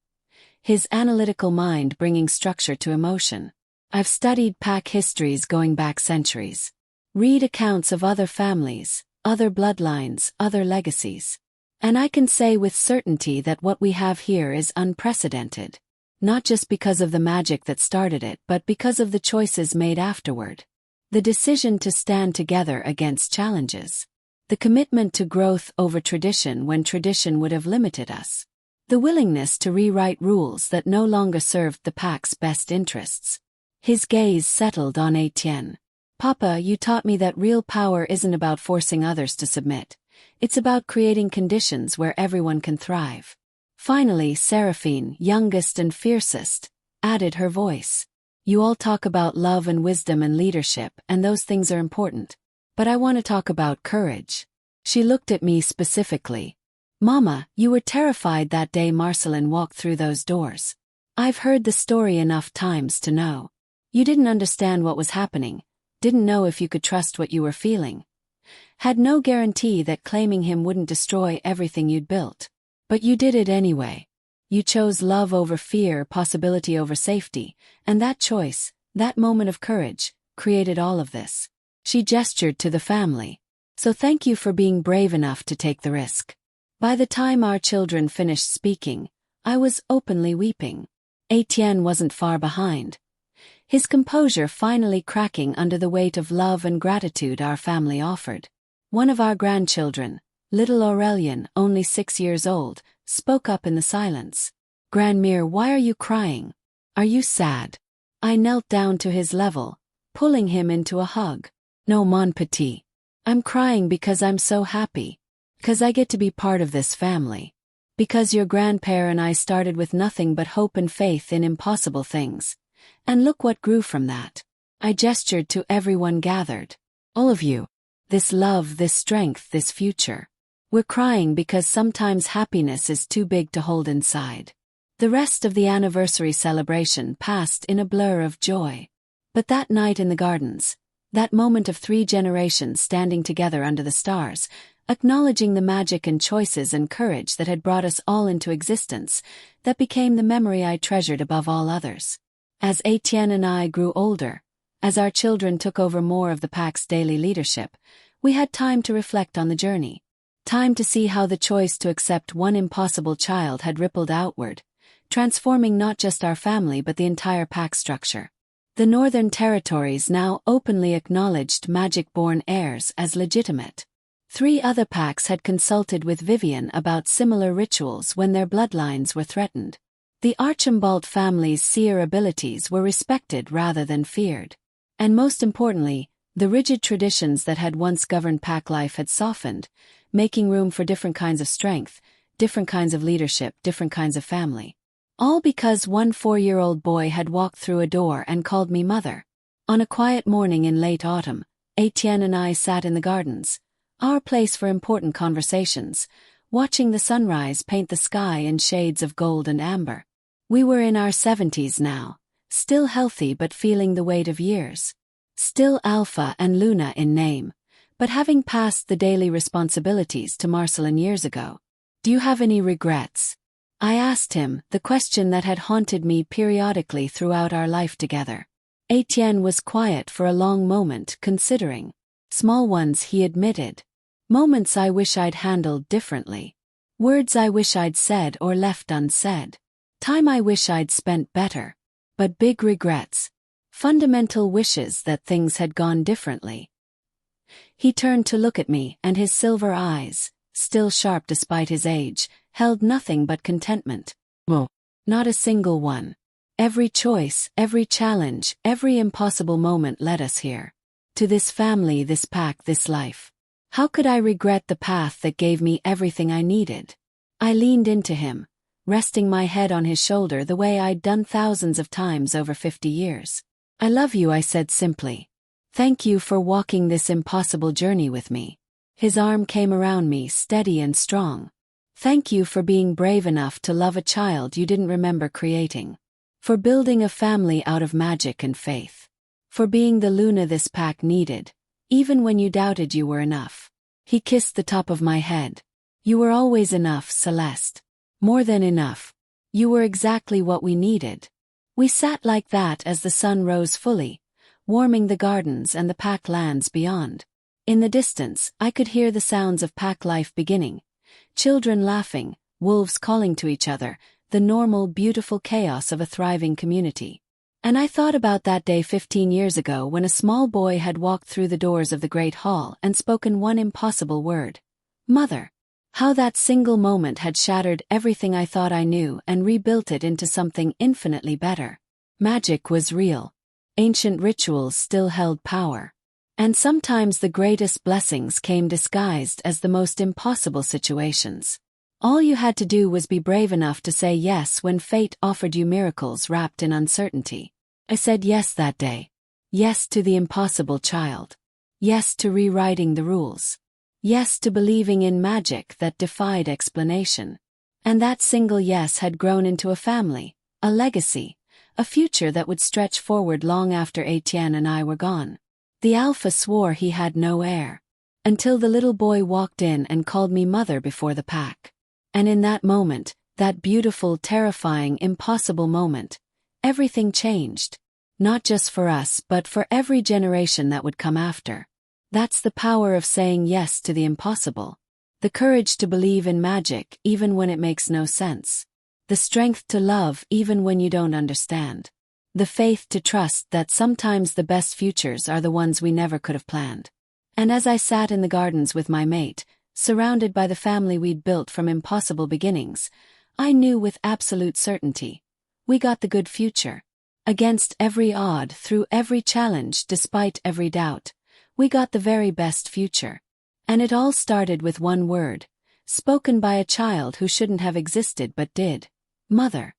his analytical mind bringing structure to emotion. "I've studied pack histories going back centuries. Read accounts of other families, other bloodlines, other legacies. And I can say with certainty that what we have here is unprecedented. Not just because of the magic that started it but because of the choices made afterward. The decision to stand together against challenges. The commitment to growth over tradition when tradition would have limited us. The willingness to rewrite rules that no longer served the pack's best interests." His gaze settled on Étienne. "Papa, you taught me that real power isn't about forcing others to submit. It's about creating conditions where everyone can thrive. Finally, Seraphine, youngest and fiercest, added her voice. You all talk about love and wisdom and leadership, and those things are important. But I want to talk about courage. She looked at me specifically. Mama, you were terrified that day Marcelin walked through those doors. I've heard the story enough times to know. You didn't understand what was happening, didn't know if you could trust what you were feeling. Had no guarantee that claiming him wouldn't destroy everything you'd built. But you did it anyway. You chose love over fear, possibility over safety, and that choice, that moment of courage, created all of this. She gestured to the family. So thank you for being brave enough to take the risk. By the time our children finished speaking, I was openly weeping. Étienne wasn't far behind. His composure finally cracking under the weight of love and gratitude our family offered. One of our grandchildren, little Aurélien, only 6 years old, spoke up in the silence. Grandmère, why are you crying? Are you sad? I knelt down to his level, pulling him into a hug. No, mon petit. I'm crying because I'm so happy. Because I get to be part of this family. Because your grandpère and I started with nothing but hope and faith in impossible things. And look what grew from that. I gestured to everyone gathered. All of you. This love, this strength, this future. We're crying because sometimes happiness is too big to hold inside. The rest of the anniversary celebration passed in a blur of joy. But that night in the gardens, that moment of 3 generations standing together under the stars, acknowledging the magic and choices and courage that had brought us all into existence, that became the memory I treasured above all others. As Étienne and I grew older, as our children took over more of the pack's daily leadership, we had time to reflect on the journey. Time to see how the choice to accept one impossible child had rippled outward, transforming not just our family but the entire pack structure. The Northern Territories now openly acknowledged magic-born heirs as legitimate. 3 other packs had consulted with Vivian about similar rituals when their bloodlines were threatened. The Archambault family's seer abilities were respected rather than feared. And most importantly, the rigid traditions that had once governed pack life had softened, making room for different kinds of strength, different kinds of leadership, different kinds of family. All because one 4-year-old boy had walked through a door and called me mother. On a quiet morning in late autumn, Étienne and I sat in the gardens, our place for important conversations, watching the sunrise paint the sky in shades of gold and amber. We were in our 70s now, still healthy but feeling the weight of years. Still Alpha and Luna in name, but having passed the daily responsibilities to Marcelin years ago. Do you have any regrets? I asked him, the question that had haunted me periodically throughout our life together. Étienne was quiet for a long moment, considering. Small ones, he admitted. Moments I wish I'd handled differently. Words I wish I'd said or left unsaid. Time I wish I'd spent better. But big regrets. Fundamental wishes that things had gone differently. He turned to look at me, and his silver eyes, still sharp despite his age, held nothing but contentment. Well, not a single one. Every choice, every challenge, every impossible moment led us here. To this family, this pack, this life. How could I regret the path that gave me everything I needed? I leaned into him, resting my head on his shoulder the way I'd done thousands of times over 50 years. I love you, I said simply. Thank you for walking this impossible journey with me. His arm came around me, steady and strong. Thank you for being brave enough to love a child you didn't remember creating. For building a family out of magic and faith. For being the Luna this pack needed, even when you doubted you were enough. He kissed the top of my head. You were always enough, Céleste. More than enough. You were exactly what we needed. We sat like that as the sun rose fully, warming the gardens and the pack lands beyond. In the distance, I could hear the sounds of pack life beginning. Children laughing, wolves calling to each other, the normal, beautiful chaos of a thriving community. And I thought about that day 15 years ago when a small boy had walked through the doors of the great hall and spoken one impossible word. Mother. How that single moment had shattered everything I thought I knew and rebuilt it into something infinitely better. Magic was real. Ancient rituals still held power. And sometimes the greatest blessings came disguised as the most impossible situations. All you had to do was be brave enough to say yes when fate offered you miracles wrapped in uncertainty. I said yes that day. Yes to the impossible child. Yes to rewriting the rules. Yes to believing in magic that defied explanation. And that single yes had grown into a family, a legacy, a future that would stretch forward long after Étienne and I were gone. The Alpha swore he had no heir. Until the little boy walked in and called me mother before the pack. And in that moment, that beautiful, terrifying, impossible moment, everything changed. Not just for us but for every generation that would come after. That's the power of saying yes to the impossible. The courage to believe in magic even when it makes no sense. The strength to love even when you don't understand. The faith to trust that sometimes the best futures are the ones we never could have planned. And as I sat in the gardens with my mate, surrounded by the family we'd built from impossible beginnings, I knew with absolute certainty. We got the good future. Against every odd, through every challenge, despite every doubt, we got the very best future. And it all started with one word, spoken by a child who shouldn't have existed but did. Mother.